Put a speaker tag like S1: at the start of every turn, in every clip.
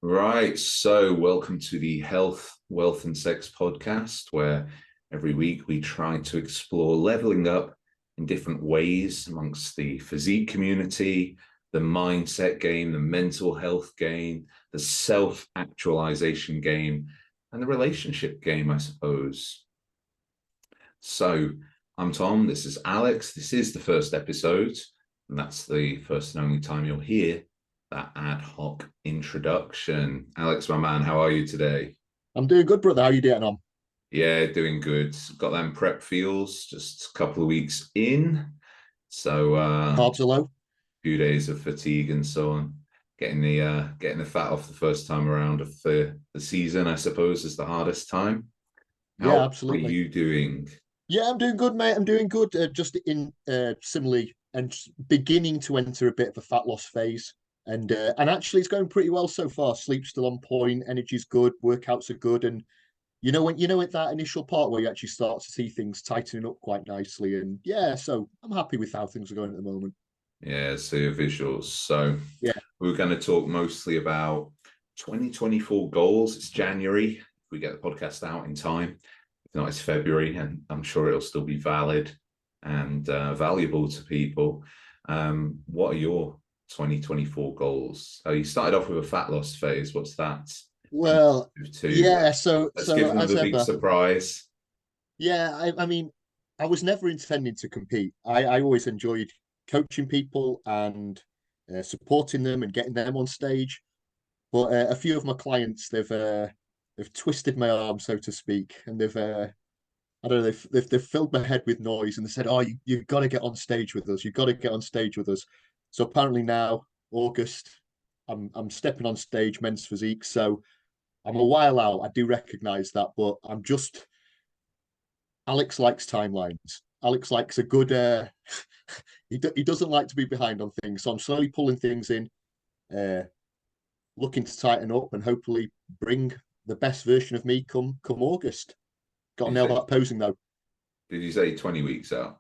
S1: Right. So, welcome to the Health, Wealth, and Sex podcast, where every week we try to explore leveling up in different ways amongst the physique community, the mindset game, the mental health game, the self actualization game, and the relationship game, I suppose. So, I'm Tom. This is Alex. This is the first episode, and that's the first and only time you'll hear that ad hoc introduction. Alex, my man, how are you today?
S2: I'm doing good, brother. How are you getting on?
S1: Yeah, doing good. Got them prep feels just a couple of weeks in. So
S2: Carbs are low.
S1: few days of fatigue and so on. Getting the fat off the first time around of the season, I suppose, is the hardest time.
S2: Yeah,
S1: How are
S2: absolutely.
S1: you doing?
S2: Yeah, I'm doing good, mate. I'm doing good. Just in similarly and beginning to enter a bit of a fat loss phase, and actually it's going pretty well so far. Sleep's still on point, energy's good, workouts are good, and at that initial part where you actually start to see things tightening up quite nicely. And yeah, so I'm happy with how things are going at the moment.
S1: Yeah, see your visuals. So
S2: Yeah,
S1: we're going to talk mostly about 2024 goals. It's January. If we get the podcast out in time, if not, it's February, and I'm sure it'll still be valid and valuable to people. What are your 2024 goals? Oh, you started off with a fat loss phase. What's that?
S2: well,
S1: To
S2: yeah. So
S1: let's give
S2: so
S1: them
S2: as
S1: the big
S2: ever,
S1: surprise.
S2: yeah. I mean, I was never intending to compete. I always enjoyed coaching people and supporting them and getting them on stage. But a few of my clients, they've twisted my arm, so to speak, and I don't know, they've filled my head with noise, and they said, "Oh, you've got to get on stage with us. You've got to get on stage with us." So apparently now, August, I'm stepping on stage, men's physique. So I'm a while out. I do recognise that, but I'm just Alex likes timelines. Alex likes a good. He doesn't like to be behind on things, so I'm slowly pulling things in, uh, looking to tighten up, and hopefully bring the best version of me come August. Got to
S1: Did you
S2: nail
S1: say,
S2: that posing though.
S1: did you say 20 weeks out?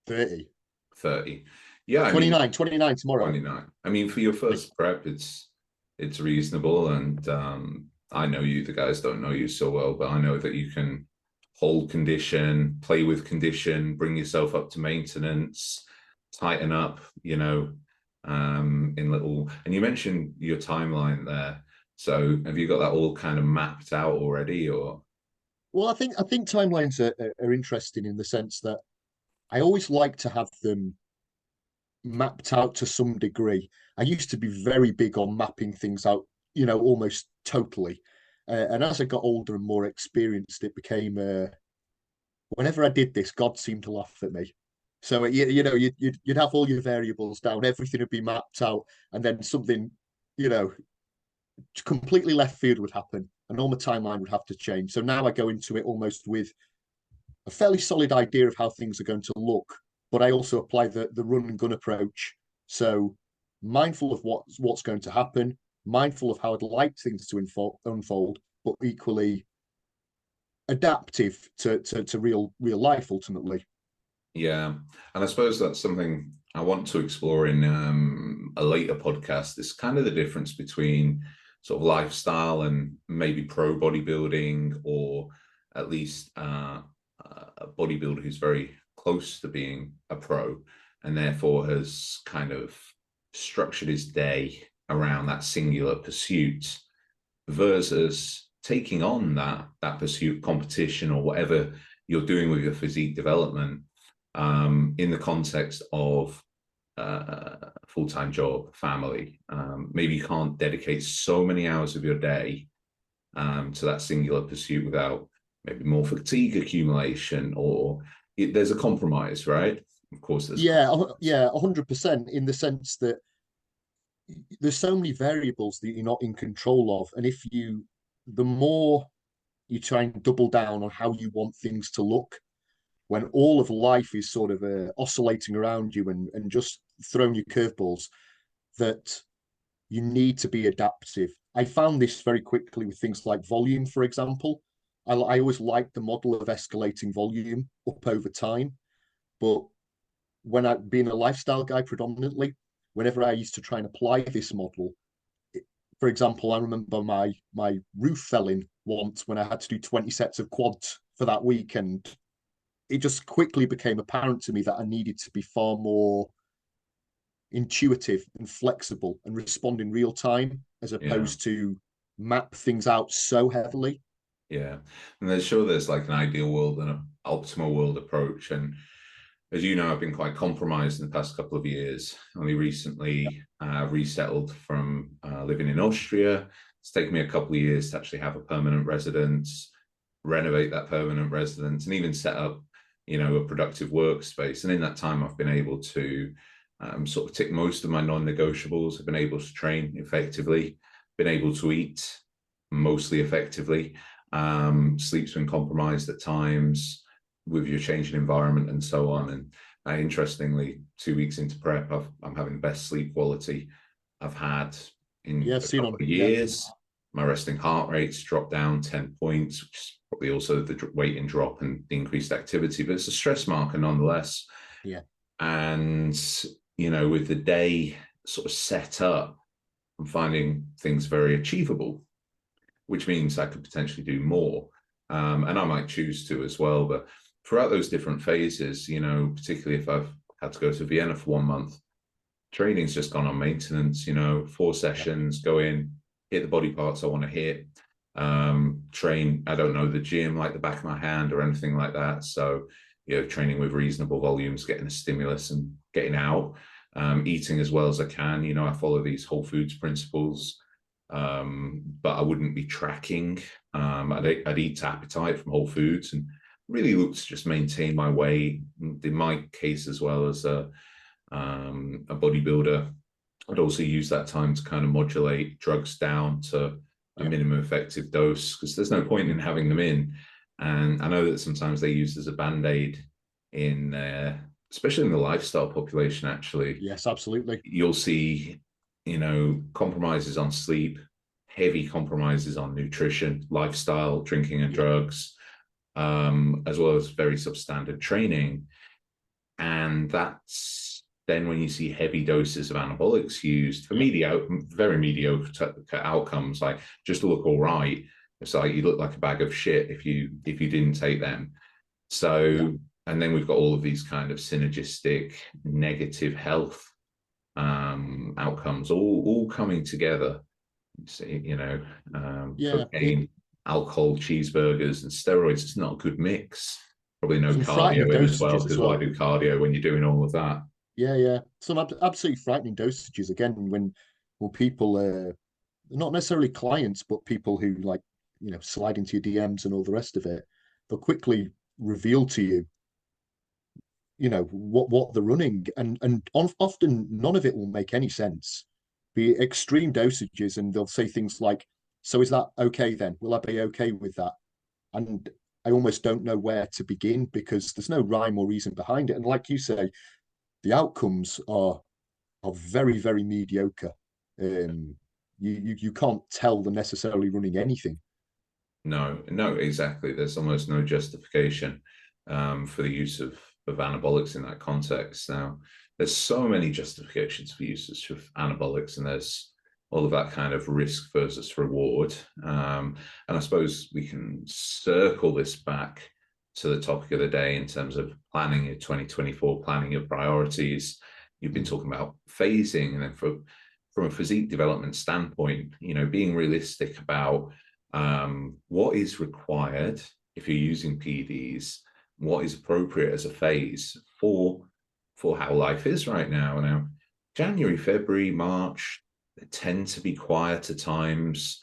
S2: 30.
S1: 30. Yeah, I mean,
S2: 29 tomorrow.
S1: 29. I mean, for your first prep, it's reasonable. And I know you, the guys don't know you so well, but I know that you can hold condition, play with condition, bring yourself up to maintenance, tighten up, in little. And you mentioned your timeline there. So have you got that all kind of mapped out already, or?
S2: Well, I think timelines are interesting in the sense that I always like to have them mapped out to some degree. I used to be very big on mapping things out, almost totally. And as I got older and more experienced, it became whenever I did this, God seemed to laugh at me. So you'd have all your variables down, everything would be mapped out, and then something, you know, completely left field would happen, and all my timeline would have to change. So now I go into it almost with a fairly solid idea of how things are going to look, but I also apply the run and gun approach. So mindful of what's going to happen, mindful of how I'd like things to unfold, but equally adaptive to real life ultimately.
S1: Yeah, and I suppose that's something I want to explore in a later podcast. It's kind of the difference between sort of lifestyle and maybe pro bodybuilding, or at least a bodybuilder who's very close to being a pro, and therefore has kind of structured his day around that singular pursuit, versus taking on that pursuit competition or whatever you're doing with your physique development in the context of a full-time job, family. Maybe you can't dedicate so many hours of your day to that singular pursuit without maybe more fatigue accumulation, or there's a compromise, right? Of course, there's a compromise.
S2: Yeah, 100% in the sense that there's so many variables that you're not in control of. And the more you try and double down on how you want things to look, when all of life is sort of oscillating around you and just throwing you curveballs, that you need to be adaptive. I found this very quickly with things like volume, for example. I always liked the model of escalating volume up over time, but when I being a lifestyle guy predominantly, whenever I used to try and apply this model, for example, I remember my roof fell in once when I had to do 20 sets of quads for that week, and it just quickly became apparent to me that I needed to be far more intuitive and flexible and respond in real time as
S1: Yeah.
S2: opposed to map things out so heavily.
S1: Yeah. And there's like an ideal world and an optimal world approach. And as you know, I've been quite compromised in the past couple of years. Only recently resettled from living in Austria. It's taken me a couple of years to actually have a permanent residence, renovate that permanent residence, and even set up, a productive workspace. And in that time, I've been able to sort of tick most of my non-negotiables. I've been able to train effectively, been able to eat mostly effectively. Sleep's been compromised at times with your changing environment and so on. And interestingly, 2 weeks into prep, I'm having the best sleep quality I've had in
S2: Yeah,
S1: a
S2: I've seen
S1: couple
S2: on.
S1: of
S2: Yeah,
S1: years. My resting heart rate's dropped down 10 points, which is probably also the weight and drop and the increased activity, but it's a stress marker nonetheless.
S2: yeah,
S1: And, with the day sort of set up, I'm finding things very achievable, which means I could potentially do more. And I might choose to as well. But throughout those different phases, particularly if I've had to go to Vienna for 1 month, training's just gone on maintenance, 4 sessions, go in, hit the body parts I want to hit, train, I don't know, the gym like the back of my hand or anything like that. So, training with reasonable volumes, getting a stimulus and getting out, eating as well as I can. I follow these whole foods principles, but I wouldn't be tracking. I'd eat to appetite from Whole Foods and really look to just maintain my weight. In my case, as well as a bodybuilder, I'd also use that time to kind of modulate drugs down to a
S2: yeah,
S1: minimum effective dose, because there's no point in having them in. And I know that sometimes they use as a band-aid in, especially in the lifestyle population, actually.
S2: yes, absolutely.
S1: You'll see, compromises on sleep, heavy compromises on nutrition, lifestyle, drinking and
S2: Yeah,
S1: drugs, as well as very substandard training. And that's then when you see heavy doses of anabolics used for
S2: yeah,
S1: very mediocre outcomes, like just to look all right. It's like you look like a bag of shit if you didn't take them.
S2: yeah,
S1: So, and then we've got all of these kind of synergistic negative health outcomes all coming together. You see,
S2: yeah.
S1: cocaine, alcohol, cheeseburgers, and steroids. It's not a good mix. Probably no
S2: Some frightening
S1: cardio in as well,
S2: dosages as
S1: because why
S2: well.
S1: do cardio when you're doing all of that?
S2: Yeah, yeah. Some absolutely frightening dosages. Again, when people, not necessarily clients, but people who like, slide into your DMs and all the rest of it, they'll quickly reveal to you, what they're running, and often none of it will make any sense. Be extreme dosages, and they'll say things like, "So is that okay then? Will I be okay with that?" And I almost don't know where to begin because there's no rhyme or reason behind it. And like you say, the outcomes are very, very mediocre. You can't tell them necessarily running anything.
S1: No, exactly. There's almost no justification for the use of anabolics in that context. Now, there's so many justifications for usage of anabolics, and there's all of that kind of risk versus reward. And I suppose we can circle this back to the topic of the day in terms of planning your 2024, planning your priorities. You've been talking about phasing, and then from a physique development standpoint, being realistic about what is required if you're using PDs, what is appropriate as a phase for how life is right now. Now, January, February, March, they tend to be quieter times.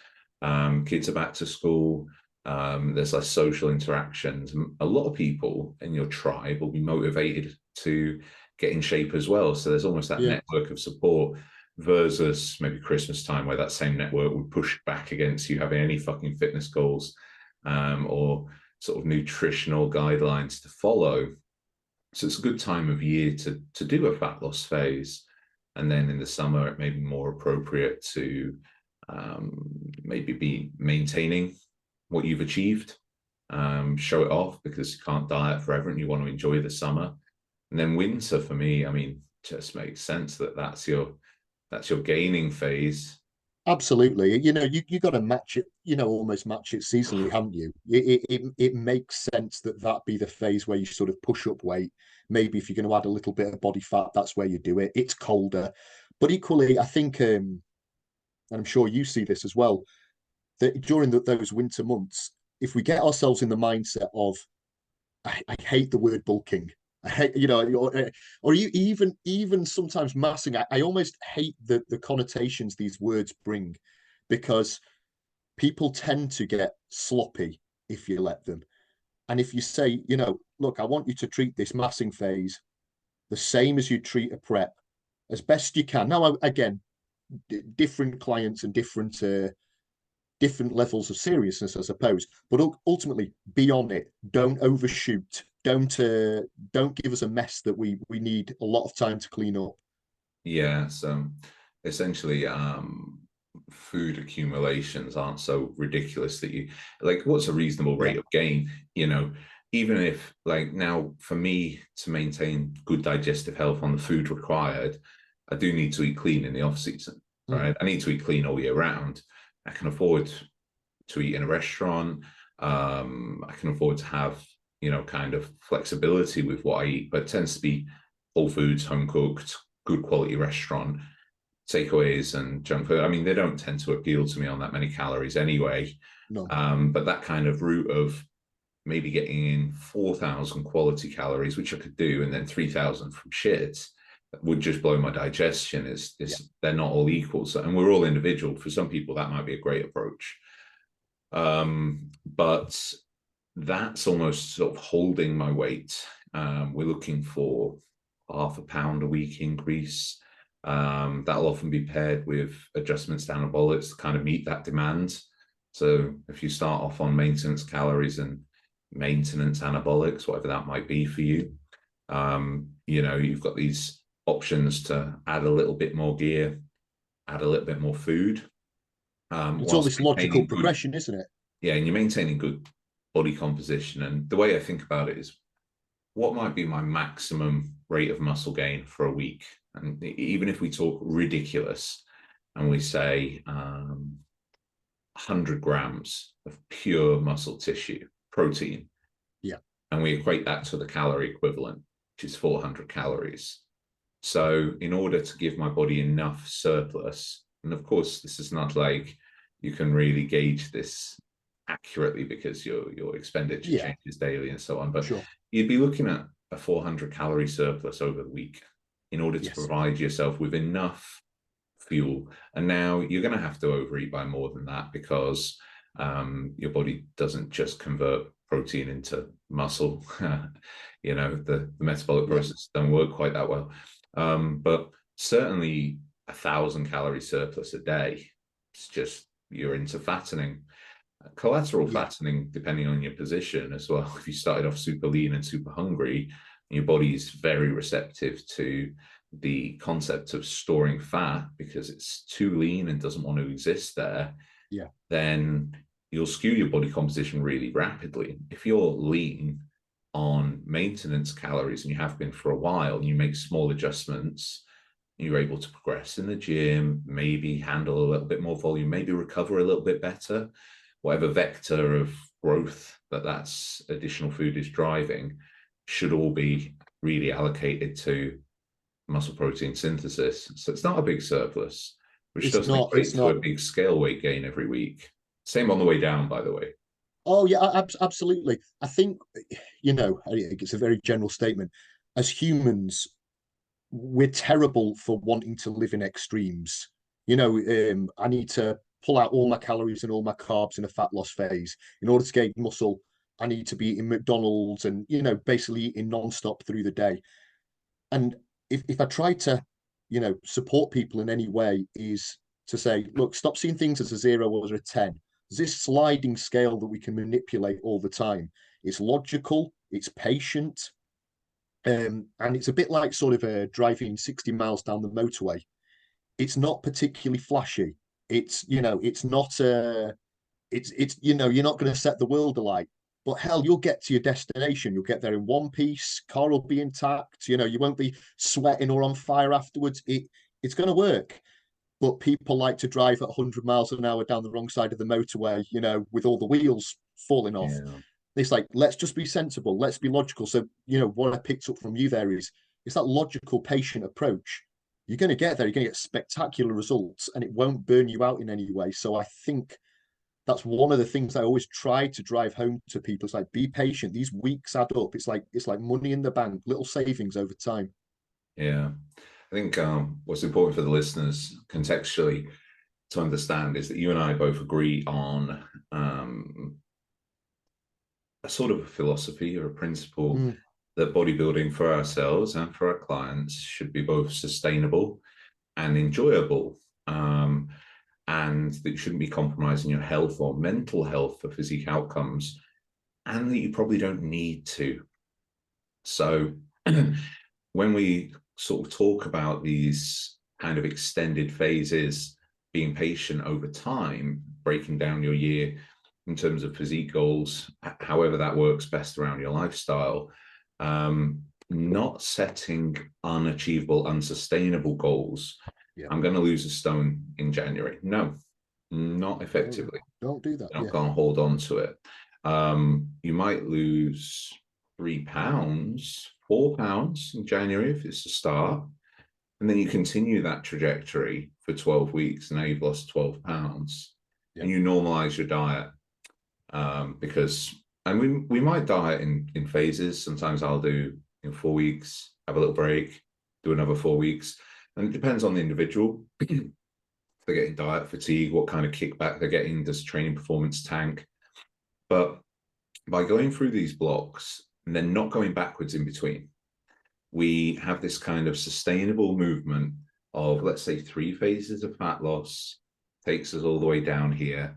S1: Kids are back to school. There's less social interactions. A lot of people in your tribe will be motivated to get in shape as well. So there's almost that
S2: Yeah,
S1: network of support versus maybe Christmas time where that same network would push back against you having any fucking fitness goals or sort of nutritional guidelines to follow. So it's a good time of year to do a fat loss phase. And then in the summer, it may be more appropriate to maybe be maintaining what you've achieved, show it off because you can't diet forever and you want to enjoy the summer. And then winter for me, I mean, just makes sense that that's your gaining phase.
S2: Absolutely. You got to match it, almost match it seasonally, haven't you? It makes sense that that be the phase where you sort of push up weight. Maybe if you're going to add a little bit of body fat, that's where you do it. It's colder. But equally, I think, and I'm sure you see this as well, that during those winter months, if we get ourselves in the mindset of, I hate the word bulking. I hate, or you even sometimes massing. I almost hate the connotations these words bring, because people tend to get sloppy if you let them. And if you say, look, I want you to treat this massing phase the same as you treat a prep as best you can. Now, again, different clients and different levels of seriousness, I suppose. But ultimately, be on it. Don't overshoot. Don't give us a mess that we need a lot of time to clean up.
S1: Yeah, so essentially, food accumulations aren't so ridiculous that you like, what's a reasonable
S2: Yeah.
S1: rate of gain? Even if, like, now for me to maintain good digestive health on the food required, I do need to eat clean in the off season,
S2: Mm.
S1: right? I need to eat clean all year round. I can afford to eat in a restaurant. I can afford to have, kind of flexibility with what I eat, but it tends to be whole foods, home cooked, good quality restaurant. Takeaways and junk food, I mean, they don't tend to appeal to me on that many calories anyway.
S2: No.
S1: But that kind of route of maybe getting in 4,000 quality calories, which I could do, and then 3,000 from shit, would just blow my digestion.
S2: Yeah.
S1: They're not all equal. So, and we're all individual. For some people, that might be a great approach. But that's almost sort of holding my weight. We're looking for half a pound a week increase. That'll often be paired with adjustments to anabolics to kind of meet that demand. So if you start off on maintenance calories and maintenance anabolics, whatever that might be for you, you've got these options to add a little bit more gear, add a little bit more food,
S2: It's all
S1: whilst
S2: this logical
S1: maintaining good,
S2: progression, isn't it?
S1: yeah, and you're maintaining good body composition. And the way I think about it is, what might be my maximum rate of muscle gain for a week? And even if we talk ridiculous and we say 100 grams of pure muscle tissue, protein,
S2: Yeah.
S1: and we equate that to the calorie equivalent, which is 400 calories. So, in order to give my body enough surplus, and of course, this is not like you can really gauge this accurately because your expenditure
S2: Yeah.
S1: changes daily and so on, but
S2: Sure.
S1: you'd be looking at a 400 calorie surplus over the week in order to
S2: Yes.
S1: provide yourself with enough fuel. And now you're going to have to overeat by more than that, because your body doesn't just convert protein into muscle. The metabolic
S2: Yeah.
S1: processes don't work quite that well. But certainly 1,000 calorie surplus a day, it's just, you're into fattening. Collateral
S2: Yeah.
S1: fattening, depending on your position as well. If you started off super lean and super hungry, your body is very receptive to the concept of storing fat because it's too lean and doesn't want to exist there,
S2: Yeah.
S1: then you'll skew your body composition really rapidly. If you're lean on maintenance calories, and you have been for a while, and you make small adjustments, you're able to progress in the gym, maybe handle a little bit more volume, maybe recover a little bit better, whatever vector of growth that's additional food is driving should all be really allocated to muscle protein synthesis. So it's not a big surplus, which
S2: It's
S1: doesn't
S2: not.
S1: equate
S2: It's
S1: to a
S2: not.
S1: big scale weight gain every week. Same on the way down, by the way.
S2: Oh yeah, absolutely. I think, it's a very general statement. As humans, we're terrible for wanting to live in extremes. I need to pull out all my calories and all my carbs in a fat loss phase. In order to gain muscle, I need to be eating McDonald's and, basically eating non-stop through the day. And if I try to, support people in any way, is to say, look, stop seeing things as a 0 or a 10. There's this sliding scale that we can manipulate all the time. It's logical, it's patient, and it's a bit like sort of driving 60 miles down the motorway. It's not particularly flashy. It's not you're not going to set the world alight. But hell, you'll get to your destination. You'll get there in one piece. Car will be intact. You won't be sweating or on fire afterwards. It's going to work. but people like to drive at 100 miles an hour down the wrong side of the motorway, with all the wheels falling off.
S1: Yeah.
S2: It's like, let's just be sensible, let's be logical. So, what I picked up from you there is it's that logical, patient approach. You're going to get there, you're going to get spectacular results, and it won't burn you out in any way. So I think that's one of the things I always try to drive home to people. It's like, be patient. These weeks add up. It's like money in the bank, little savings over time.
S1: Yeah. I think what's important for the listeners contextually to understand is that you and I both agree on a sort of a philosophy or a principle
S2: Mm,
S1: that bodybuilding for ourselves and for our clients should be both sustainable and enjoyable. And that you shouldn't be compromising your health or mental health for physique outcomes, and that you probably don't need to. So when we sort of talk about these kind of extended phases, being patient over time, breaking down your year in terms of physique goals, however that works best around your lifestyle, not setting unachievable, unsustainable goals.
S2: yeah.
S1: I'm going to lose a stone in January. No, not
S2: No,
S1: effectively.
S2: don't do that.
S1: You're not
S2: Yeah.
S1: going to hold on to it. You might lose 3 pounds, 4 pounds in January if it's a start. And then you continue that trajectory for 12 weeks. And now you've lost 12 pounds.
S2: Yeah.
S1: And you normalize your diet because, and we might diet in phases. Sometimes I'll do 4 weeks, have a little break, do another 4 weeks. And it depends on the individual. They're getting diet fatigue, what kind of kickback they're getting, does training performance tank? But by going through these blocks and then not going backwards in between, we have this kind of sustainable movement of, let's say, 3 phases of fat loss, takes us all the way down here.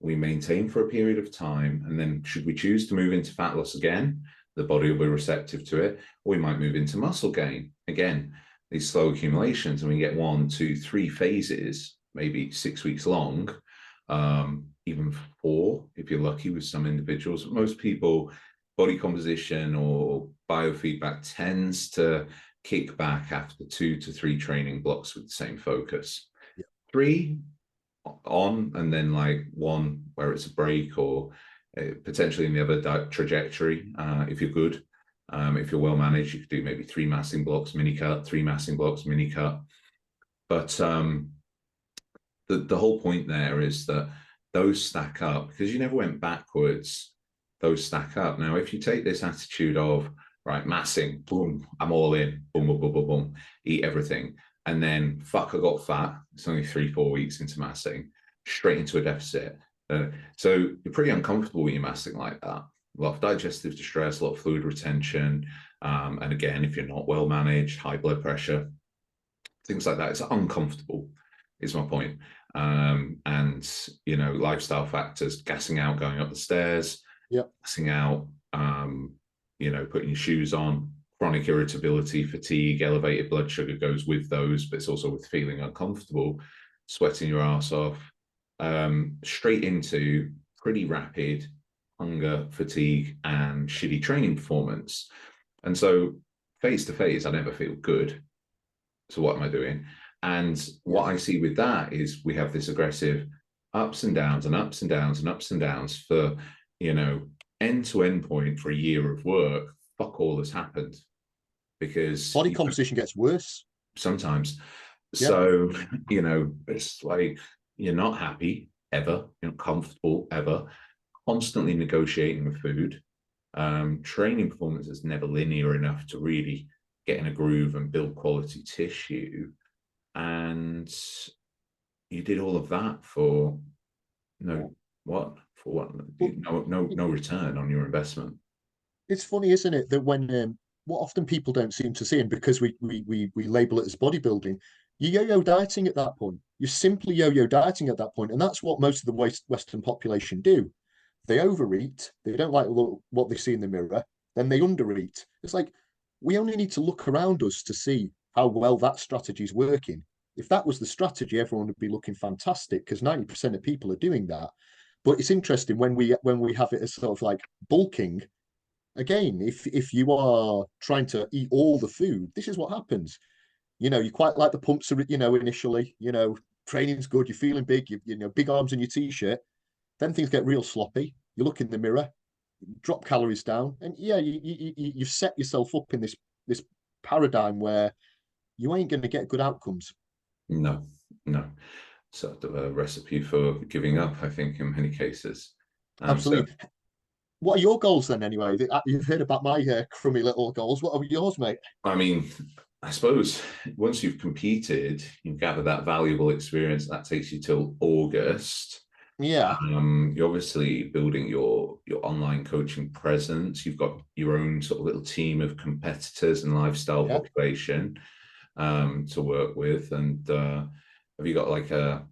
S1: We maintain for a period of time, and then should we choose to move into fat loss again, the body will be receptive to it, or we might move into muscle gain. Again, these slow accumulations, and we get 1, 2, 3 phases, maybe 6 weeks long, even 4 if you're lucky with some individuals. Most people, body composition or biofeedback tends to kick back after 2 to 3 training blocks with the same focus.
S2: Yeah.
S1: 3 on, and then like 1 where it's a break, or potentially in the other trajectory if you're good. If you're well managed, you could do maybe 3 massing blocks, mini cut, 3 massing blocks, mini cut. But the whole point there is that those stack up because you never went backwards. Those stack up. Now, if you take this attitude of, right, massing, boom, I'm all in, boom, boom, boom, boom, boom, eat everything. And then, fuck, I got fat. It's only 3-4 weeks into massing, straight into a deficit. So you're pretty uncomfortable with your massing like that. A lot of digestive distress, a lot of fluid retention. And again, if you're not well managed, high blood pressure, things like that, it's uncomfortable, is my point. And, lifestyle factors, gassing out, going up the stairs,
S2: Yep.
S1: gassing out, putting your shoes on, chronic irritability, fatigue, elevated blood sugar goes with those, but it's also with feeling uncomfortable, sweating your ass off, straight into pretty rapid hunger, fatigue, and shitty training performance. And so phase to phase, I never feel good. So what am I doing? And what I see with that is we have this aggressive ups and downs and ups and downs and ups and downs for, end to end point for a year of work. Fuck all has happened because
S2: Body composition gets worse.
S1: sometimes.
S2: Yeah.
S1: So, it's like you're not happy ever, you're not comfortable ever, constantly negotiating with food. Training performance is never linear enough to really get in a groove and build quality tissue. And you did all of that for what? For what? No return on your investment.
S2: It's funny, isn't it, that when what often people don't seem to see, and because we label it as bodybuilding, you're yo-yo dieting at that point. You're simply yo-yo dieting at that point, and that's what most of the Western population do. They overeat. They don't like what they see in the mirror. Then they undereat. It's like we only need to look around us to see how well that strategy is working. If that was the strategy, everyone would be looking fantastic because 90% of people are doing that. But it's interesting when we have it as sort of like bulking. Again, if you are trying to eat all the food, this is what happens. You quite like the pumps, initially, training's good, you're feeling big, you know, big arms in your t-shirt. Then things get real sloppy. You look in the mirror, drop calories down, and yeah, you've set yourself up in this paradigm where you ain't going to get good outcomes.
S1: No, no. Sort of a recipe for giving up, I think, in many cases. So,
S2: Absolutely. What are your goals then, anyway? You've heard about my crummy little goals. What are yours, mate?
S1: I mean, I suppose once you've competed, you've gathered that valuable experience. That takes you till August.
S2: Yeah,
S1: You're obviously building your online coaching presence. You've got your own sort of little team of competitors and lifestyle
S2: yeah.
S1: population to work with. And have you got like a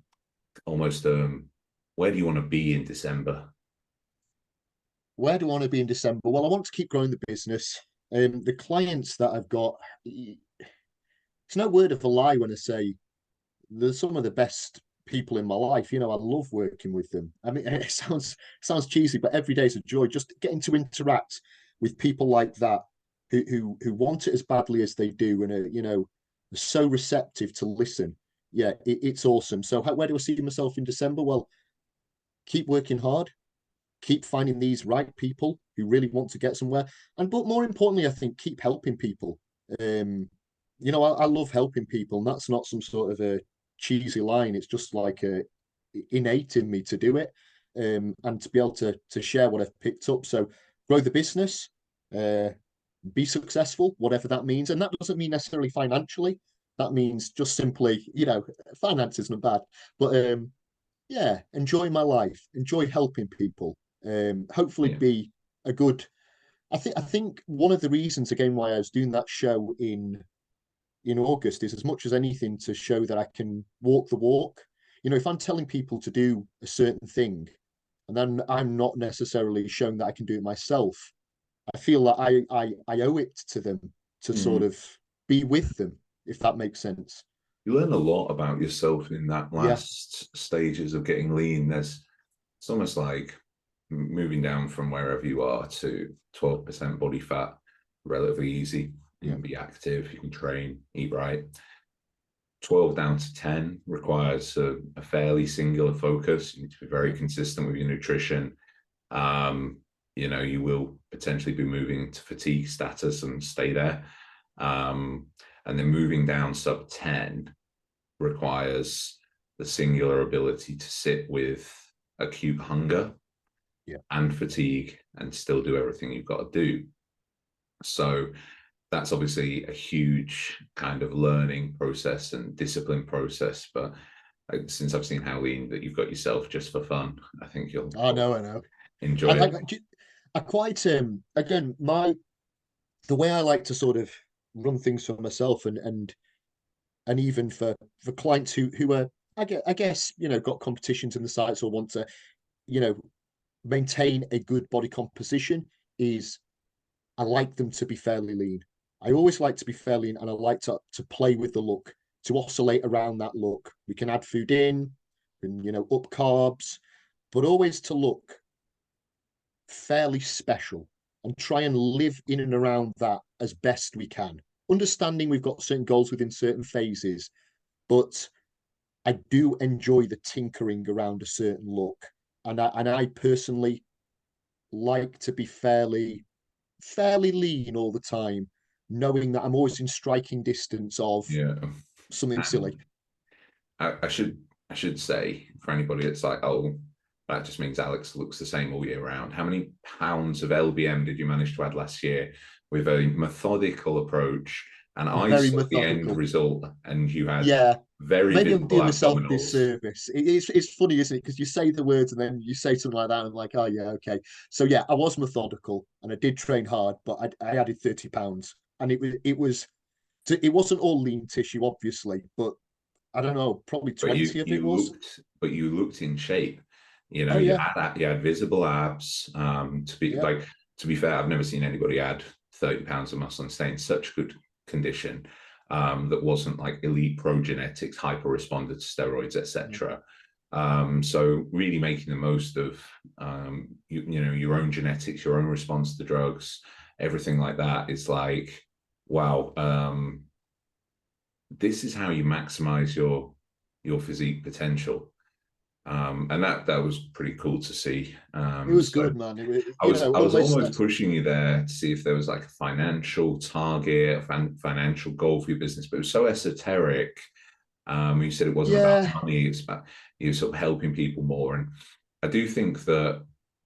S1: almost where do you want to be in December?
S2: Where do I want to be in December? Well, I want to keep growing the business. The clients that I've got, it's no word of a lie when I say they're some of the best people in my life. You know, I love working with them. I mean, it sounds cheesy, but every day is a joy. Just getting to interact with people like that who want it as badly as they do and are, you know, are so receptive to listen. Yeah, it's awesome. So where do I see myself in December? Well, keep working hard, keep finding these right people who really want to get somewhere, and but more importantly, I think keep helping people. Um, you know, I love helping people, and that's not some sort of a cheesy line. It's just like innate in me to do it, and to be able to share what I've picked up. So grow the business, uh, be successful, whatever that means, and that doesn't mean necessarily financially. That means just simply, you know, finance isn't bad, but yeah, enjoy my life, enjoy helping people, hopefully
S1: Yeah,
S2: be a good. I think one of the reasons again why I was doing that show in August is as much as anything to show that I can walk the walk. You know, if I'm telling people to do a certain thing and then I'm not necessarily showing that I can do it myself, I feel that I owe it to them to sort
S1: mm.
S2: of be with them, if that makes sense.
S1: You learn a lot about yourself in that
S2: Yeah,
S1: last stages of getting lean. It's almost like moving down from wherever you are to 12% body fat, relatively easy. You
S2: yeah,
S1: can be active, you can train, eat right. 12 down to 10 requires a fairly singular focus. You need to be very
S2: yeah,
S1: consistent with your nutrition. Um, you will potentially be moving to fatigue status and stay there. Um, and then moving down sub 10 requires the singular ability to sit with acute hunger
S2: yeah.
S1: and fatigue and still do everything you've got to do. So that's obviously a huge kind of learning process and discipline process. But since I've seen how lean that you've got yourself just for fun, I think you'll
S2: I know, I know.
S1: enjoy
S2: I,
S1: it.
S2: I, I quite again my the way I like to sort of run things for myself and even for clients who are I guess you know got competitions in the sites or want to you know maintain a good body composition is I like them to be fairly lean. I always like to be fairly lean and I like to play with the look, to oscillate around that look. We can add food in and you know up carbs, but always to look fairly special and try and live in and around that as best we can. Understanding we've got certain goals within certain phases, but I do enjoy the tinkering around a certain look. And I personally like to be fairly lean all the time, knowing that I'm always in striking distance of
S1: Yeah.
S2: something silly.
S1: And I should say for anybody that's like, oh, that just means Alex looks the same all year round. How many pounds of LBM did you manage to add last year with a methodical approach? And I
S2: Very
S1: saw the end
S2: methodical.
S1: result, and you had
S2: Yeah,
S1: very
S2: maybe I'm
S1: visible
S2: doing myself a
S1: abdominals.
S2: disservice. It's funny, isn't it? Because you say the words and then you say something like that, and I'm like, oh yeah, okay. So yeah, I was methodical and I did train hard, but I added 30 pounds, and it wasn't all lean tissue, obviously, but I don't know, probably
S1: but you
S2: 20 of it
S1: you
S2: was.
S1: looked but you looked in shape.
S2: Oh yeah,
S1: You had visible abs.
S2: yeah,
S1: To be fair, I've never seen anybody add 30 pounds of muscle and stay in such good condition. That wasn't like elite pro genetics, hyper responded to steroids, etc. So really making the most of your own genetics, your own response to drugs, everything like that is wow. This is how you maximize your your physique potential. And that was pretty cool to see.
S2: It was
S1: So
S2: good, man.
S1: I
S2: You
S1: was
S2: know,
S1: I was
S2: almost
S1: almost pushing you there to see if there was like a financial target, financial goal for your business, but it was so esoteric. You said it wasn't about
S2: yeah,
S1: money; it's about you sort of helping people more. And I do think that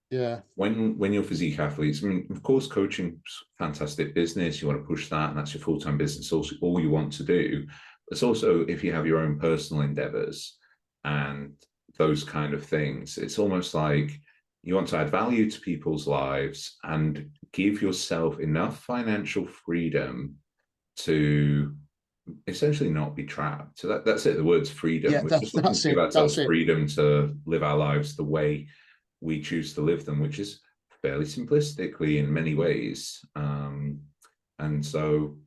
S2: yeah,
S1: when you're physique athletes, I mean, of course, coaching's fantastic business. You want to push that, and that's your full-time business. Also, all you want to do. It's also if you have your own personal endeavors and those kind of things. It's almost like you want to add value to people's lives and give yourself enough financial freedom to essentially not be trapped. So that's it. The word's freedom.
S2: yeah.
S1: We're
S2: That's
S1: just looking
S2: that's
S1: to give
S2: it. That's
S1: ourselves
S2: it.
S1: freedom to live our lives the way we choose to live them, which is fairly simplistically in many ways. And so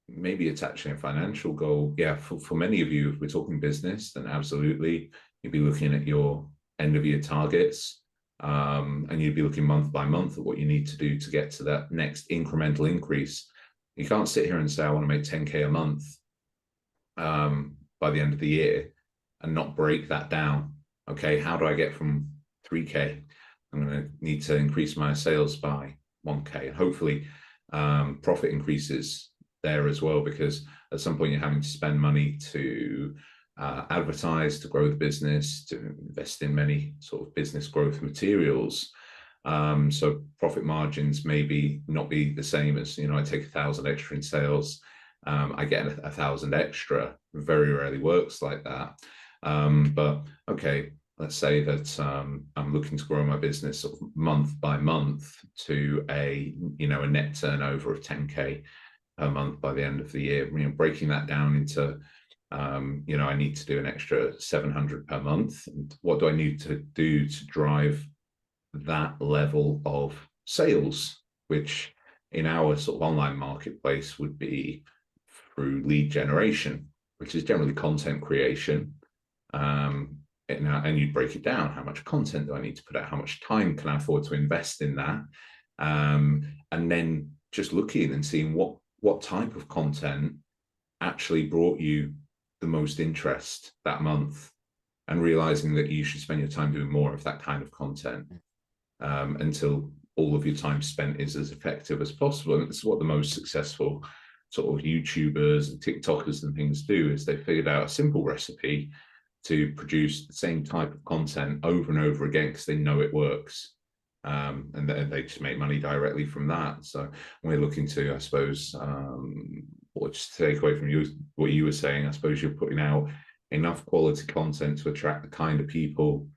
S1: maybe it's actually a financial goal. Yeah, for many of you, if we're talking business, then absolutely, you'd be looking at your end of year targets. And you'd be looking month by month at what you need to do to get to that next incremental increase. You can't sit here and say, I want to make 10K a month by the end of the year and not break that down. Okay, how do I get from 3K? I'm going to need to increase my sales by 1K. And hopefully, profit increases there as well, because at some point you're having to spend money to advertise, to grow the business, to invest in many sort of business growth materials. So profit margins maybe not be the same as, I take 1,000 extra in sales. I get 1,000 extra. Very rarely works like that. But okay, let's say that I'm looking to grow my business sort of month by month to a net turnover of 10K per month by the end of the year. Breaking that down into I need to do an extra 700 per month. And what do I need to do to drive that level of sales, which in our sort of online marketplace would be through lead generation, which is generally content creation. And you break it down. How much content do I need to put out? How much time can I afford to invest in that? And then just looking and seeing what type of content actually brought you the most interest that month, and realizing that you should spend your time doing more of that kind of content until all of your time spent is as effective as possible. And it's what the most successful sort of YouTubers and TikTokers and things do, is they figured out a simple recipe to produce the same type of content over and over again because they know it works. And they just make money directly from that. So we're looking to, I suppose, or just take away from you what you were saying, I suppose you're putting out enough quality content to attract the kind of people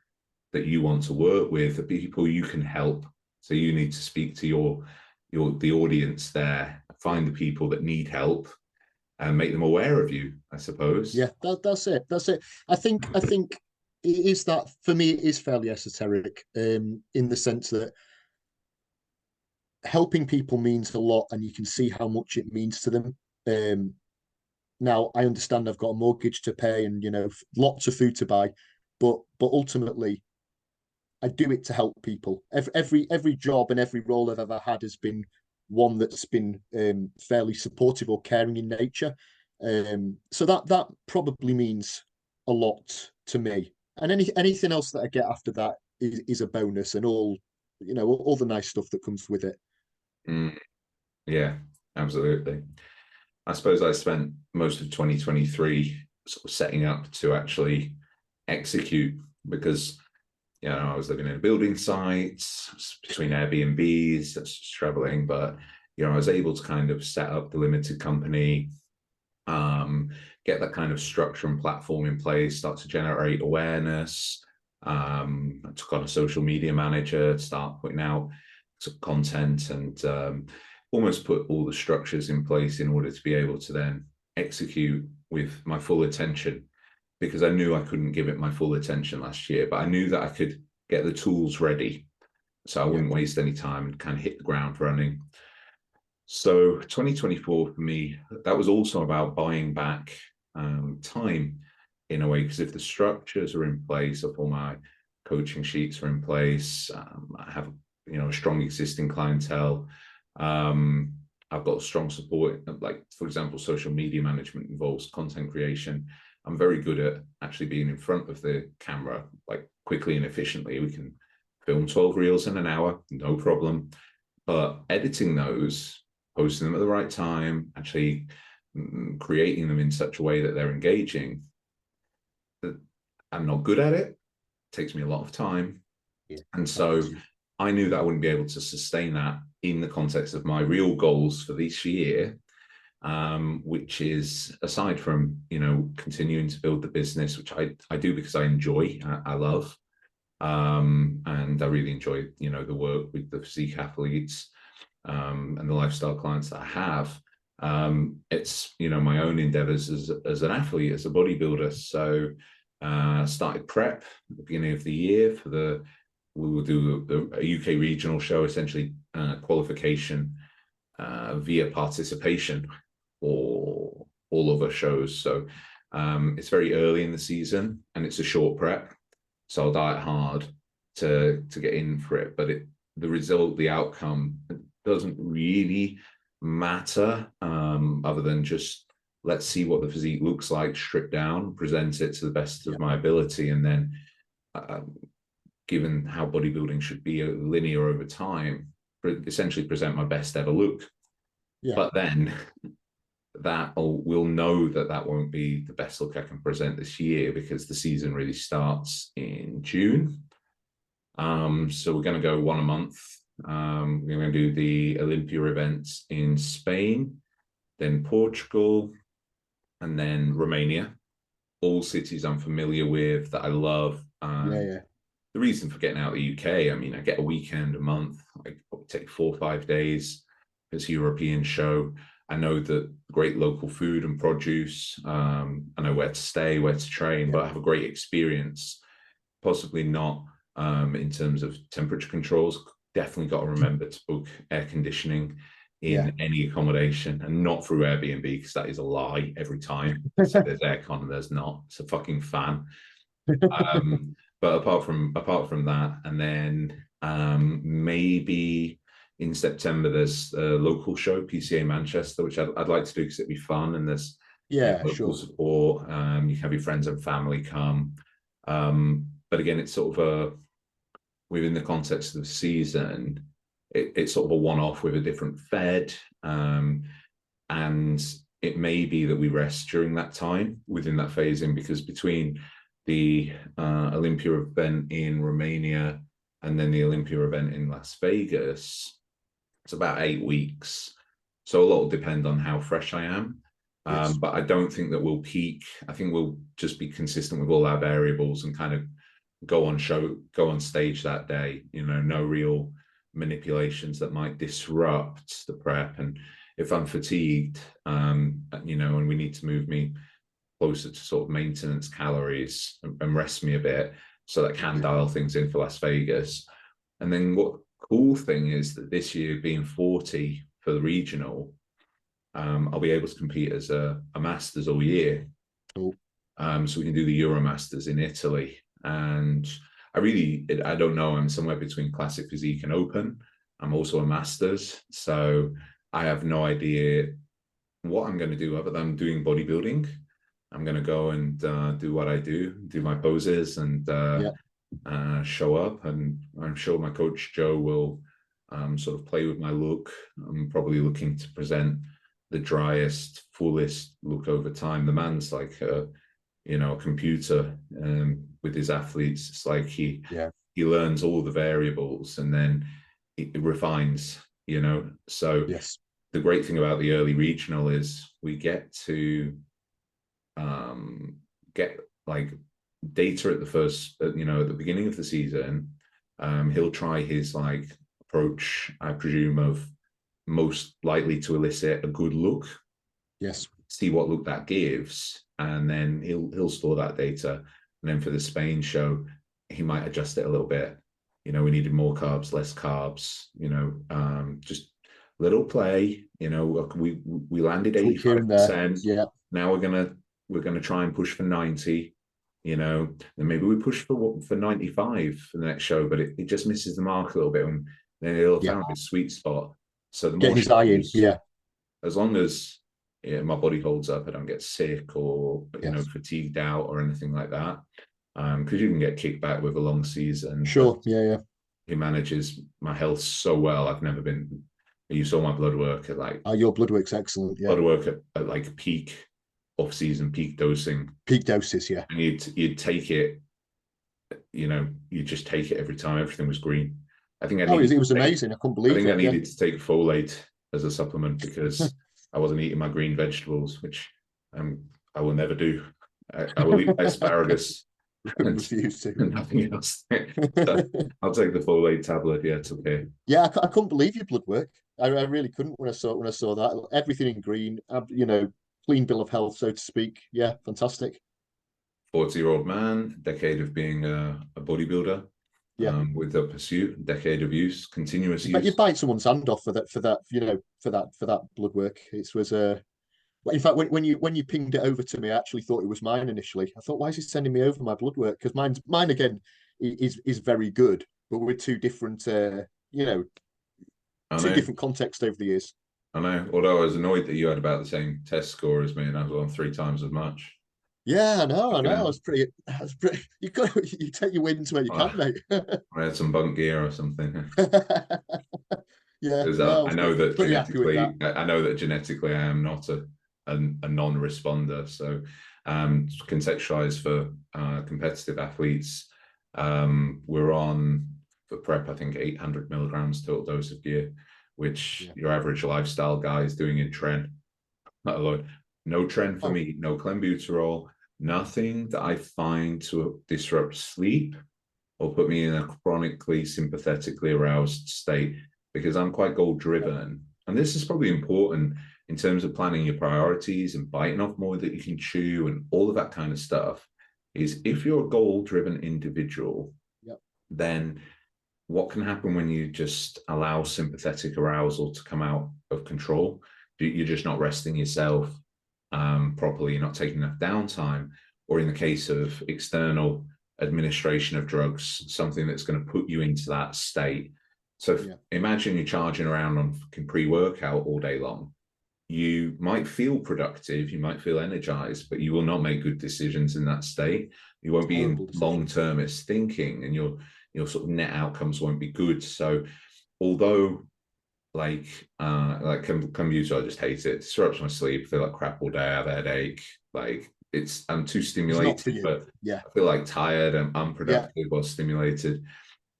S1: that you want to work with, the people you can help. So you need to speak to the audience there, find the people that need help, and make them aware of you, I suppose.
S2: Yeah, that's it. That's it. I think it is that for me. It is fairly esoteric, in the sense that helping people means a lot, and you can see how much it means to them. Um, Now I understand I've got a mortgage to pay and lots of food to buy, but ultimately I do it to help people. Every job and every role I've ever had has been one that's been fairly supportive or caring in nature. So that probably means a lot to me. And anything else that I get after that is a bonus, and all the nice stuff that comes with it.
S1: Mm, yeah, absolutely. I suppose I spent most of 2023 sort of setting up to actually execute, because I was living in a building site between Airbnbs, that's just traveling, but I was able to kind of set up the limited company, get that kind of structure and platform in place, start to generate awareness. I took on a social media manager to start putting out some content, and almost put all the structures in place in order to be able to then execute with my full attention, because I knew I couldn't give it my full attention last year, but I knew that I could get the tools ready so I
S2: Yeah,
S1: wouldn't waste any time and kind of hit the ground running. So 2024 for me, that was also about buying back time in a way, because if the structures are in place, if all my coaching sheets are in place, I have a strong existing clientele. I've got strong support, like for example, social media management involves content creation. I'm very good at actually being in front of the camera, like quickly and efficiently. We can film 12 reels in an hour, no problem. But editing those, posting them at the right time, actually creating them in such a way that they're engaging, that I'm not good at it. It takes me a lot of time.
S2: Yeah.
S1: And so I knew that I wouldn't be able to sustain that in the context of my real goals for this year, which is aside from, continuing to build the business, which I do because I enjoy, I love. And I really enjoy, the work with the physique athletes and the lifestyle clients that I have. It's, my own endeavors as an athlete, as a bodybuilder. So started prep at the beginning of the year we will do a UK regional show, essentially qualification via participation for all of our shows. So it's very early in the season and it's a short prep. So I'll diet hard to get in for it. But the result, the outcome doesn't really matter other than just let's see what the physique looks like, strip down, present it to the best of my ability. And then given how bodybuilding should be linear over time, essentially present my best ever look.
S2: Yeah.
S1: But then we'll know that won't be the best look I can present this year because the season really starts in June. So we're going to go one a month. We're going to do the Olympia events in Spain, then Portugal, and then Romania. All cities I'm familiar with that I love. The reason for getting out of the UK, I mean, I get a weekend a month. I probably take 4 or 5 days. It's a European show. I know the great local food and produce. I know where to stay, where to train, but I have a great experience. Possibly not in terms of temperature controls. Definitely got to remember to book air conditioning in any accommodation and not through Airbnb because that is a lie every time. So there's aircon and there's not. It's a fucking fan. But apart from that, and then maybe in September there's a local show, PCA Manchester, which I'd like to do because it'd be fun and there's local support. You can have your friends and family come. But again, it's sort of within the context of the season, it's sort of a one-off with a different fed. And it may be that we rest during that time within that phasing because between the Olympia event in Romania and then the Olympia event in Las Vegas, it's about 8 weeks. So a lot will depend on how fresh I am. But I don't think that we'll peak. I think we'll just be consistent with all our variables and kind of go on stage that day, no real manipulations that might disrupt the prep. And if I'm fatigued, and we need to move me closer to sort of maintenance calories and rest me a bit so that I can dial things in for Las Vegas. And then what cool thing is that this year being 40 for the regional, I'll be able to compete as a Masters all year. So we can do the Euro Masters in Italy. And I don't know, I'm somewhere between Classic Physique and Open. I'm also a Masters. So I have no idea what I'm going to do other than doing bodybuilding. I'm going to go and do what I do my poses and show up. And I'm sure my coach, Joe, will sort of play with my look. I'm probably looking to present the driest, fullest look over time. The man's like a computer with his athletes. It's like he learns all the variables and then it refines, So the great thing about the early regional is we get to get like data at the first, at the beginning of the season. He'll try his like approach, I presume, of most likely to elicit a good look. See what look that gives, and then he'll store that data. And then for the Spain show, he might adjust it a little bit. We needed more carbs, less carbs. Just little play. We landed 85%. Now we're gonna try and push for 90. Then maybe we push for 95 for the next show, but it just misses the mark a little bit, and then he'll find his sweet spot. So the more
S2: his eye in,
S1: as long as yeah, my body holds up. I don't get sick or
S2: Yes.
S1: fatigued out or anything like that. Because you can get kicked back with a long season, but
S2: Sure. Yeah. Yeah.
S1: he manages my health so well. I've never been. You saw my blood work at like
S2: Your blood work's excellent. Yeah.
S1: like peak off-season peak dosing,
S2: Peak doses. Yeah.
S1: and you'd take it. You just take it every time. Everything was green. I think I
S2: Oh,
S1: needed
S2: it
S1: to
S2: was
S1: take.
S2: amazing. I couldn't
S1: I
S2: believe
S1: think I
S2: it. Yeah.
S1: needed to take folate as a supplement because I wasn't eating my green vegetables, which I will never do. I will eat asparagus and,
S2: Refuse to.
S1: and nothing else. So I'll take the folate tablet. Yeah, it's okay.
S2: Yeah, I couldn't believe your blood work. I really couldn't when I saw that. Everything in green, clean bill of health, so to speak. Yeah, fantastic.
S1: 40-year-old man, decade of being a bodybuilder,
S2: Yeah,
S1: with a pursuit, decade of use, continuous
S2: you
S1: use.
S2: bite someone's hand off for that blood work. It was in fact, when you pinged it over to me, I actually thought it was mine initially. I thought, why is he sending me over my blood work? Because mine again is very good, but with two different
S1: I
S2: two
S1: know,
S2: different contexts over the years.
S1: I know. Although I was annoyed that you had about the same test score as me, and I was on 3 times as much.
S2: Yeah, I know, I
S1: Fucking
S2: know. I
S1: hell.
S2: was pretty. I was pretty. You take your wins where you can,
S1: I
S2: mate.
S1: had some bunk gear or something.
S2: Yeah,
S1: Because
S2: no, I
S1: I
S2: was
S1: know that
S2: pretty happy with that.
S1: genetically I am not a non-responder. So contextualized for competitive athletes, we're on for prep, I think 800 milligrams total dose of gear, which
S2: Yeah.
S1: your average lifestyle guy is doing in trend. Not a lot. No trend for
S2: Oh,
S1: me, no clenbuterol, nothing that I find to disrupt sleep or put me in a chronically sympathetically aroused state, because I'm quite goal driven. And this is probably important in terms of planning your priorities and biting off more that you can chew and all of that kind of stuff. Is if you're a goal driven individual,
S2: yep.
S1: then what can happen when you just allow sympathetic arousal to come out of control? You're just not resting yourself properly, you're not taking enough downtime, or in the case of external administration of drugs, something that's going to put you into that state. So
S2: Yeah.
S1: imagine you're charging around on fucking pre-workout all day long. You might feel productive, you might feel energized, but you will not make good decisions in that state. You won't be in
S2: Horrible decisions.
S1: long-termist thinking, and your sort of net outcomes won't be good. So although like kombucha, I just hate it. It disrupts my sleep. I feel like crap all day. I have a headache. Like I'm too
S2: It's not for
S1: stimulated,
S2: you.
S1: but
S2: Yeah.
S1: I feel like tired and
S2: Yeah.
S1: unproductive while stimulated.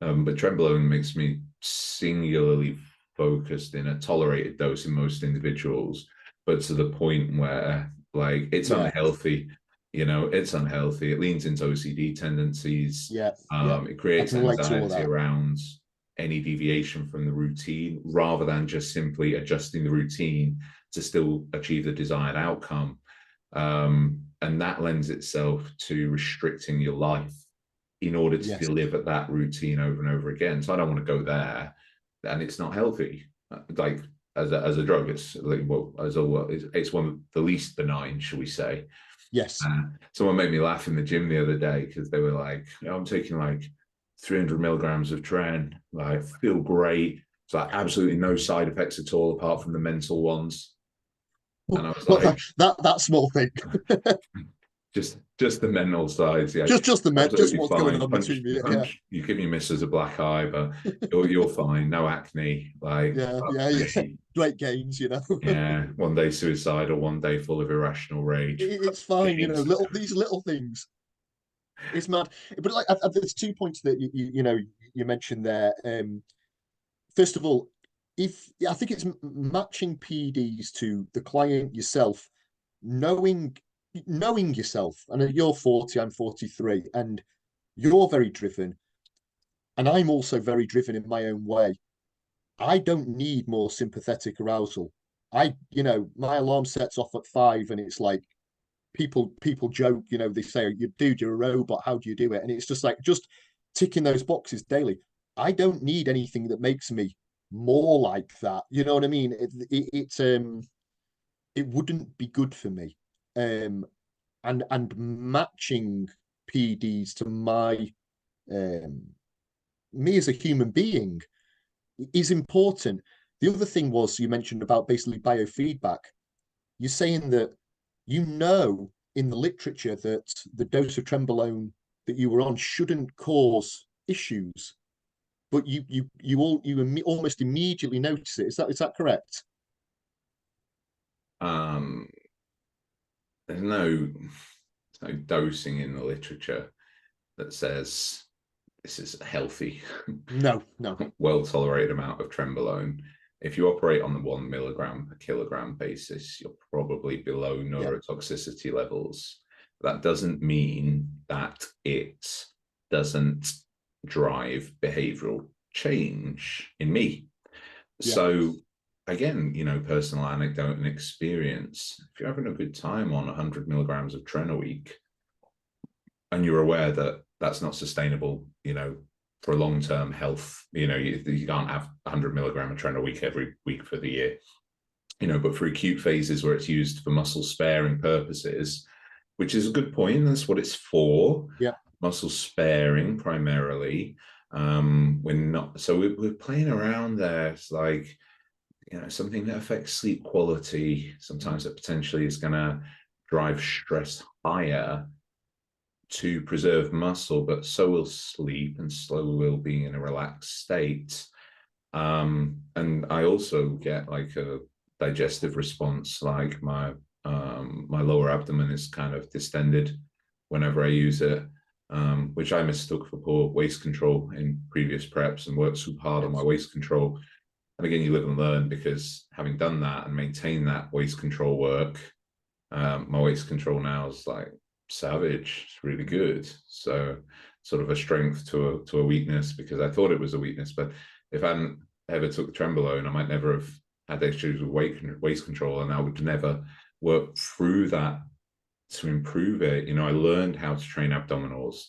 S1: But trenbolone makes me singularly focused in a tolerated dose in most individuals, but to the point where like it's
S2: Yeah.
S1: unhealthy. It's unhealthy. It leans into OCD tendencies.
S2: Yeah. Yeah.
S1: It
S2: I
S1: creates
S2: can relate to all
S1: anxiety
S2: that.
S1: around any deviation from the routine rather than just simply adjusting the routine to still achieve the desired outcome. And that lends itself to restricting your life in order to
S2: Yes.
S1: deliver that routine over and over again. So I don't want to go there, and it's not healthy. Like as a drug, it's like, well, it's one of the least benign, shall we say?
S2: Yes.
S1: Someone made me laugh in the gym the other day because they were like, I'm taking like 300 milligrams of tren. I feel great. It's like absolutely no side effects at all, apart from the mental ones. And I was
S2: Well,
S1: like,
S2: that small thing.
S1: just the mental sides. Yeah,
S2: Just the med. Just
S1: absolutely
S2: what's going
S1: fine.
S2: on between me. Yeah.
S1: You give me misses a black eye, but you're fine. No acne. Like,
S2: Yeah. Yeah. Yeah. Great gains.
S1: yeah, one day suicidal, one day full of irrational rage.
S2: It's fine.
S1: Gains.
S2: These little things. It's mad. But like, there's 2 points that you mentioned there. First of all, if I think it's matching PDs to the client yourself, knowing yourself. And you're 40, I'm 43, and you're very driven, and I'm also very driven in my own way. I don't need more sympathetic arousal. My alarm sets off at 5, and it's like people joke, they say, you're a robot, how do you do it? And it's just like just ticking those boxes daily. I don't need anything that makes me more like that. You know what I mean? It wouldn't be good for me. And matching PDs to um me as a human being is important. The other thing was you mentioned about basically biofeedback. you're saying that you know in the literature that the dose of trenbolone that you were on shouldn't cause issues, but almost immediately notice it. Is that correct?
S1: Um, there's no dosing in the literature that says this is a healthy,
S2: No, no.
S1: well tolerated amount of trenbolone. If you operate on the 1 milligram per kilogram basis, you're probably below
S2: Yeah,
S1: neurotoxicity levels. That doesn't mean that it doesn't drive behavioral change in me.
S2: yeah,
S1: So, again, personal anecdote and experience. If you're having a good time on 100 milligrams of tren a week, and you're aware that that's not sustainable, for long-term health, you can't have 100 milligram of tren a week every week for the year, but for acute phases where it's used for muscle sparing purposes, which is a good point. That's what it's for.
S2: yeah,
S1: Muscle sparing primarily. We're not, so we're playing around there. It's like, something that affects sleep quality. Sometimes it potentially is going to drive stress higher to preserve muscle, but so will sleep, and so will being in a relaxed state. And I also get like a digestive response, like my lower abdomen is kind of distended whenever I use it, which I mistook for poor waist control in previous preps and worked super hard on my
S2: yes,
S1: waist control. And again, you live and learn, because having done that and maintained that waist control work, my waist control now is like savage. It's really good. So sort of a strength to a weakness, because I thought it was a weakness, but if I hadn't ever took trenbolone, I might never have had issues with waist control, and I would never work through that to improve it. I learned how to train abdominals.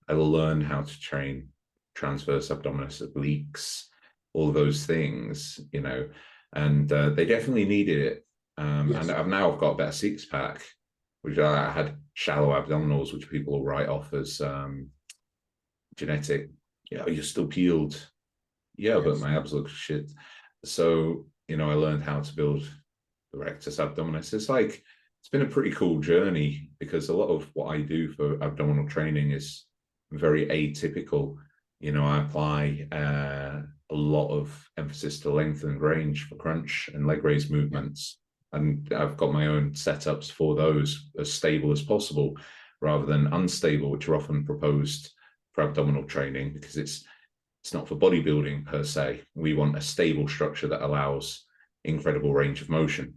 S1: I learned how to train transverse abdominis obliques, all of those things, and they definitely needed it. And
S2: yes,
S1: I've got a better six pack, which I had shallow abdominals, which people will write off as genetic. You're still peeled. Yeah, but
S2: yes,
S1: my abs look shit. So, I learned how to build the rectus abdominis. It's been a pretty cool journey, because a lot of what I do for abdominal training is very atypical. I apply a lot of emphasis to length and range for crunch and leg raise
S2: yeah,
S1: movements. And I've got my own setups for those as stable as possible, rather than unstable, which are often proposed for abdominal training, because it's not for bodybuilding per se. We want a stable structure that allows incredible range of motion,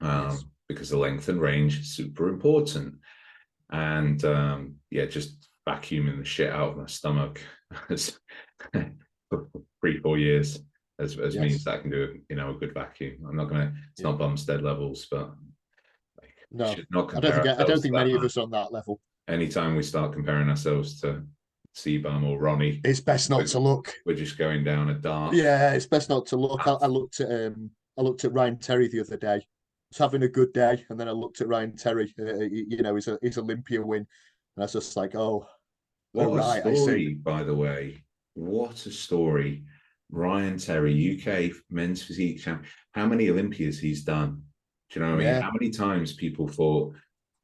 S2: yes.
S1: because the length and range is super important. And just vacuuming the shit out of my stomach for 3-4 years as means
S2: Yes.
S1: that I can do a good vacuum. I'm not gonna. It's
S2: Yeah.
S1: not Bumstead levels, but like, we
S2: No,
S1: should not
S2: I don't
S1: compare
S2: think I don't
S1: ourselves to
S2: think
S1: that
S2: many of
S1: man.
S2: us are on that level.
S1: Anytime we start comparing ourselves to Seabum or Ronnie,
S2: It's best not
S1: we're,
S2: to look.
S1: we're just going down a dark
S2: Yeah, it's best not to look.
S1: path.
S2: I looked at Ryan Terry the other day. I was having a good day, and then I looked at Ryan Terry. His Olympia win, and I was just like, oh,
S1: What a
S2: right, I see.
S1: story, by the way. What a story. Ryan Terry, UK men's physique champ. How many Olympias he's done? Do you know what I mean?
S2: Yeah,
S1: How many times people thought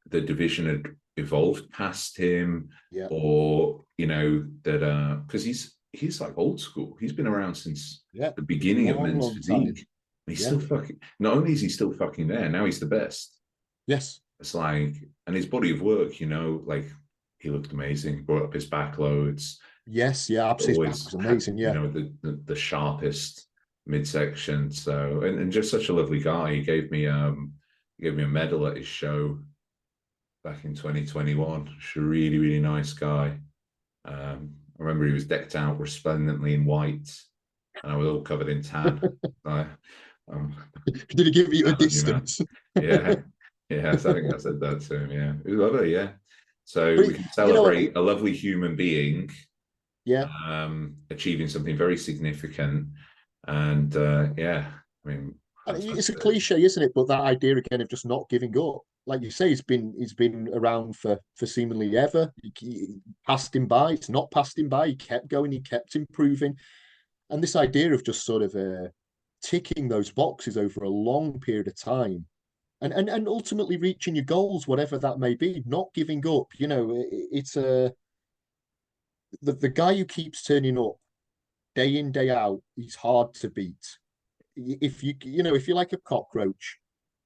S1: the division had evolved past him,
S2: yeah,
S1: or that because he's like old school. He's been around since
S2: yeah.
S1: the beginning of
S2: Long,
S1: men's
S2: long time.
S1: physique. He's
S2: Yeah.
S1: still fucking, not only is he still fucking there, now he's the best.
S2: Yes.
S1: It's like, and his body of work, like he looked amazing, brought up his back loads,
S2: Yes. Yeah. Absolutely. His back
S1: always
S2: was
S1: had,
S2: amazing. Yeah.
S1: the sharpest midsection. So, and just such a lovely guy. He gave me a medal at his show back in 2021. Just a really, really nice guy. I remember he was decked out resplendently in white, and I was all covered in tan. I, um,
S2: Did he give you a
S1: on you, man.
S2: distance?
S1: Yeah, yeah. So I think I said that to him. Yeah, it was lovely. Yeah. So
S2: But
S1: we can
S2: you know,
S1: celebrate a lovely human being
S2: yeah.
S1: achieving something very significant, and I mean,
S2: And
S1: hats off
S2: it's a
S1: to
S2: cliche, isn't it? But that idea again of just not giving up, like you say, he's been around for seemingly ever. He passed him by. It's not passed him by. He kept going. He kept improving. And this idea of just sort of ticking those boxes over a long period of time, and ultimately reaching your goals, whatever that may be, not giving up. You know, it's the guy who keeps turning up day in, day out, he's hard to beat. If if you're like a cockroach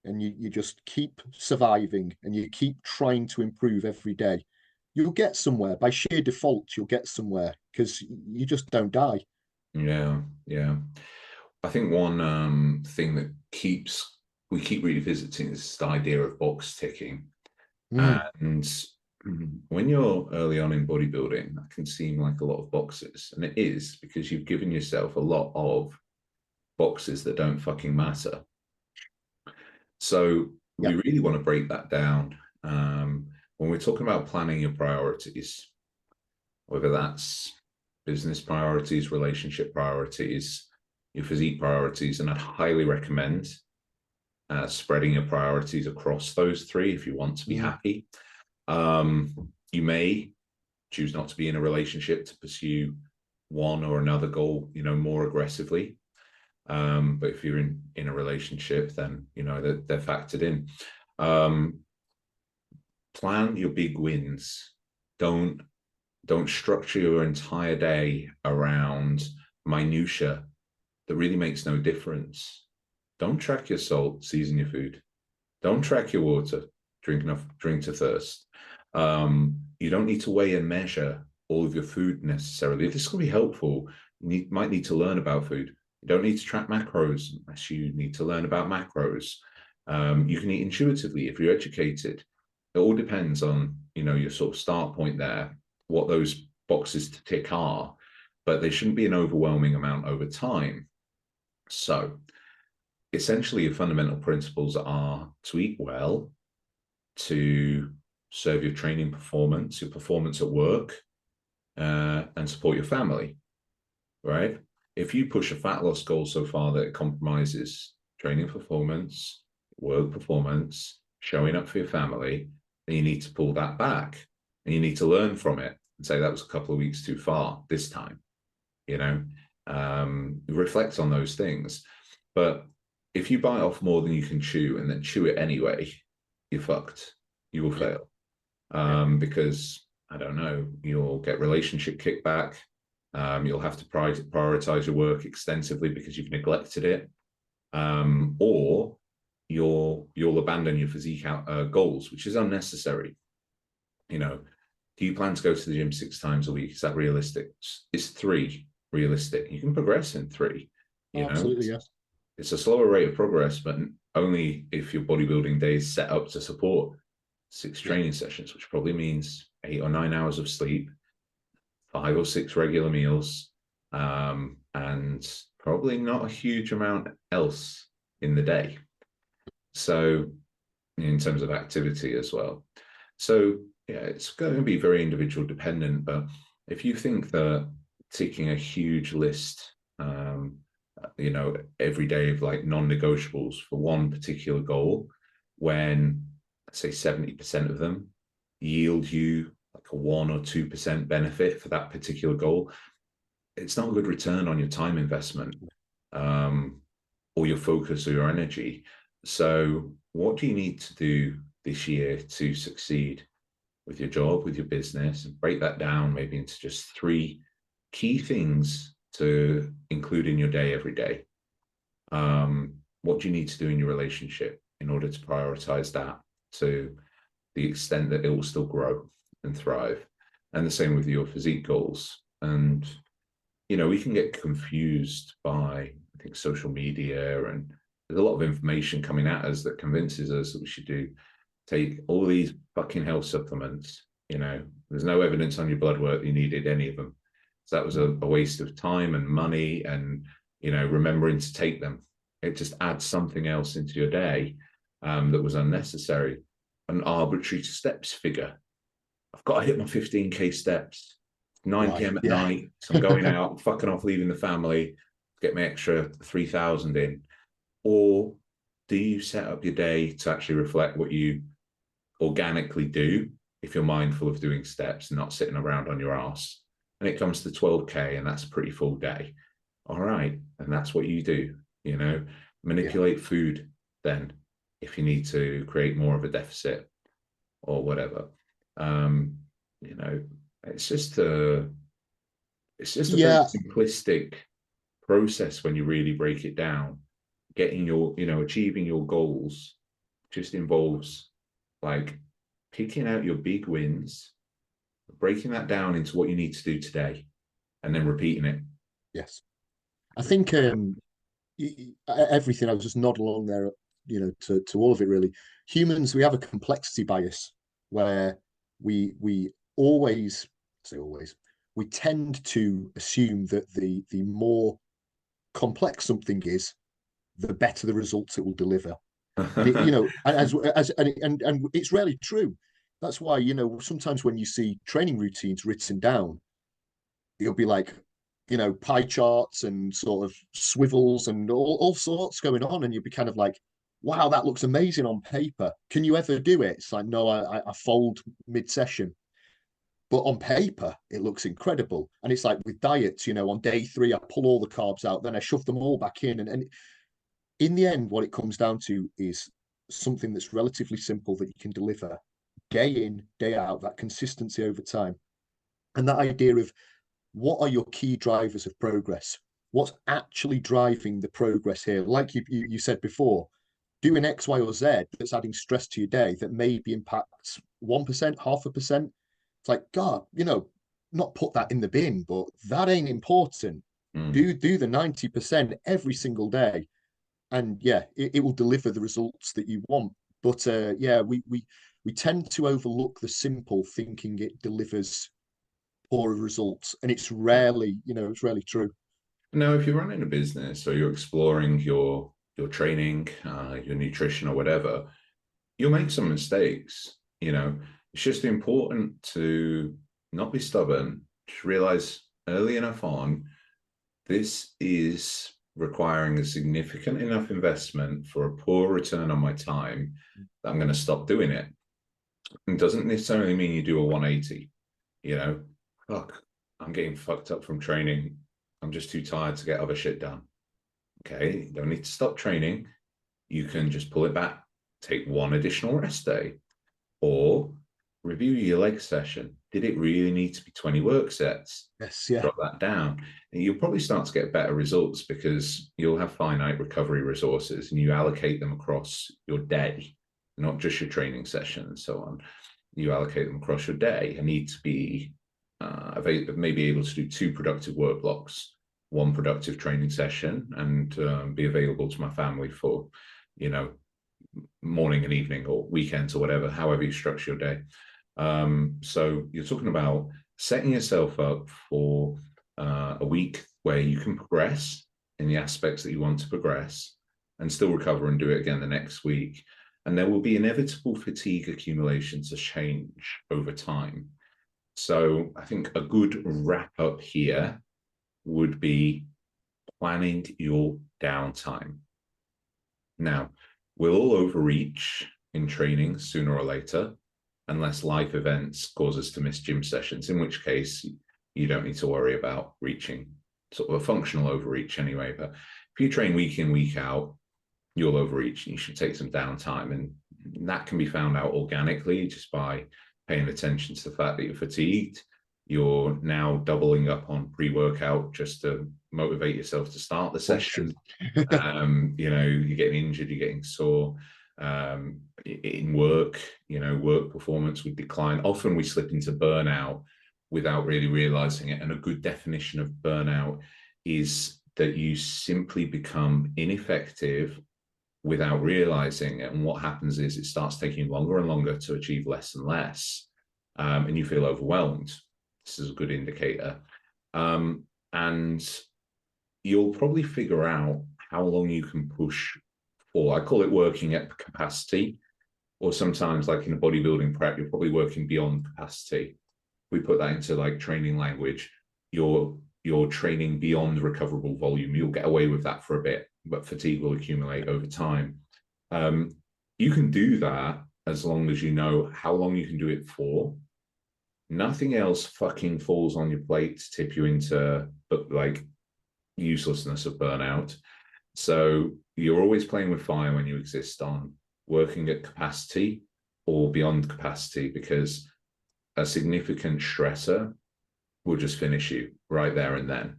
S2: and you just keep surviving and you keep trying to improve every day, you'll get somewhere. By sheer default, you'll get somewhere because you just don't die.
S1: Yeah, yeah. I think one thing that we keep revisiting is the idea of box ticking.
S2: Mm,
S1: And when you're early on in bodybuilding, that can seem like a lot of boxes. And it is, because you've given yourself a lot of boxes that don't fucking matter. So
S2: yeah.
S1: we really want to break that down. When we're talking about planning your priorities, whether that's business priorities, relationship priorities, your physique priorities, and I'd highly recommend spreading your priorities across those three if you want to be
S2: Mm,
S1: happy. You may choose not to be in a relationship to pursue one or another goal, more aggressively. But if you're in a relationship, then they're factored in. Plan your big wins. Don't structure your entire day around minutia that really makes no difference. Don't track your salt, season your food. Don't track your water, drink to thirst. You don't need to weigh and measure all of your food necessarily. If this can be helpful, you might need to learn about food. You don't need to track macros unless you need to learn about macros. You can eat intuitively if you're educated. It all depends on, your sort of start point there, what those boxes to tick are, but they shouldn't be an overwhelming amount over time. So essentially, your fundamental principles are to eat well, to serve your training performance, your performance at work, and support your family, right? If you push a fat loss goal so far that it compromises training performance, work performance, showing up for your family, then you need to pull that back and you need to learn from it and say that was a couple of weeks too far this time, reflect on those things. But if you bite off more than you can chew and then chew it anyway, you're fucked. You will
S2: yeah.
S1: fail.
S2: Yeah.
S1: Because, I don't know, you'll get relationship kickback. You'll have to prioritize your work extensively because you've neglected it. Or you'll abandon your physique goals, which is unnecessary. Do you plan to go to the gym 6 times a week? Is that realistic? Is 3 realistic? You can progress in 3.
S2: Oh, absolutely, yes.
S1: It's a slower rate of progress, but only if your bodybuilding day is set up to support 6
S2: Yeah.
S1: training sessions, which probably means 8 or 9 hours of sleep, 5 or 6 regular meals, and probably not a huge amount else in the day. So, in terms of activity as well. So, yeah, it's going to be very individual dependent. But if you think that taking a huge list, every day of like non-negotiables for one particular goal, when let's say 70% of them yield you like a 1 or 2% benefit for that particular goal, it's not a good return on your time investment, or your focus or your energy. So what do you need to do this year to succeed with your job, with your business, and break that down maybe into just 3 key things to include in your day every day? What do you need to do in your relationship in order to prioritize that to the extent that it will still grow and thrive? And the same with your physique goals. And, we can get confused by, I think, social media, and there's a lot of information coming at us that convinces us that we should take all these fucking health supplements. There's no evidence on your blood work that you needed any of them. So that was a waste of time and money, and, remembering to take them. It just adds something else into your day that was unnecessary. An arbitrary steps figure. I've got to hit my 15K steps. 9
S2: Right.
S1: p.m. at
S2: Yeah.
S1: night. So I'm going out, fucking off, leaving the family, get my extra 3,000 in. Or do you set up your day to actually reflect what you organically do if you're mindful of doing steps and not sitting around on your ass? And it comes to 12K, and that's a pretty full day. All right. And that's what you do,
S2: Yeah.
S1: manipulate food then. if you need to create more of a deficit or whatever. Um, you know, it's just a very
S2: Yeah,
S1: simplistic process when you really break it down. Getting your, achieving your goals just involves like picking out your big wins, breaking that down into what you need to do today, and then repeating it.
S2: yes. I think everything I was just nod along there, to all of it really. Humans, we have a complexity bias where we always say always we tend to assume that the more complex something is, the better the results it will deliver. And and it's rarely true. That's why, sometimes when you see training routines written down, it'll be like, pie charts and sort of swivels and all sorts going on. And you'll be kind of like, wow, that looks amazing on paper. Can you ever do it? It's like, no, I fold mid-session. But on paper, it looks incredible. And it's like with diets, on day 3, I pull all the carbs out, then I shove them all back in. And in the end, what it comes down to is something that's relatively simple that you can deliver day in, day out, that consistency over time. And that idea of what are your key drivers of progress? What's actually driving the progress here? Like you said before, doing X, Y, or Z that's adding stress to your day that maybe impacts 1%, 0.5%. It's like, God, not put that in the bin, but that ain't important.
S1: Mm.
S2: Do the 90% every single day. And yeah, it will deliver the results that you want. But yeah, we tend to overlook the simple, thinking it delivers poorer results, and it's rarely true.
S1: Now, if you're running a business or you're exploring your training, your nutrition, or whatever, you'll make some mistakes. It's just important to not be stubborn. Just realize early enough on, this is requiring a significant enough investment for a poor return on my time that I'm going to stop doing it. It doesn't necessarily mean you do a 180. Fuck, I'm getting fucked up from training. I'm just too tired to get other shit done. Okay, you don't need to stop training. You can just pull it back, take one additional rest day, or review your leg session. Did it really need to be 20 work sets?
S2: Yes, yeah.
S1: Drop that down. And you'll probably start to get better results because you'll have finite recovery resources and you allocate them across your day, not just your training session and so on. You allocate them across your day. I need to be maybe able to do 2 productive work blocks, 1 productive training session, and be available to my family for, morning and evening or weekends or whatever, however you structure your day. So you're talking about setting yourself up for a week where you can progress in the aspects that you want to progress and still recover and do it again the next week. And there will be inevitable fatigue accumulation to change over time. So I think a good wrap up here would be planning your downtime. Now, we'll all overreach in training sooner or later, unless life events cause us to miss gym sessions, in which case you don't need to worry about reaching sort of a functional overreach anyway. But if you train week in, week out, you'll overreach and you should take some downtime. And that can be found out organically just by paying attention to the fact that you're fatigued. You're now doubling up on pre-workout just to motivate yourself to start the session. You're getting injured, you're getting sore. In work, work performance would decline. Often we slip into burnout without really realizing it. And a good definition of burnout is that you simply become ineffective without realizing it. And what happens is it starts taking longer and longer to achieve less and less. And you feel overwhelmed. This is a good indicator. And you'll probably figure out how long you can push for. I call it working at capacity, or sometimes like in a bodybuilding prep, you're probably working beyond capacity. We put that into like training language. You're training beyond recoverable volume. You'll get away with that for a bit, but fatigue will accumulate over time. You can do that as long as you know how long you can do it for. Nothing else fucking falls on your plate to tip you into like uselessness of burnout. So you're always playing with fire when you exist on working at capacity or beyond capacity, because a significant stressor will just finish you right there and then.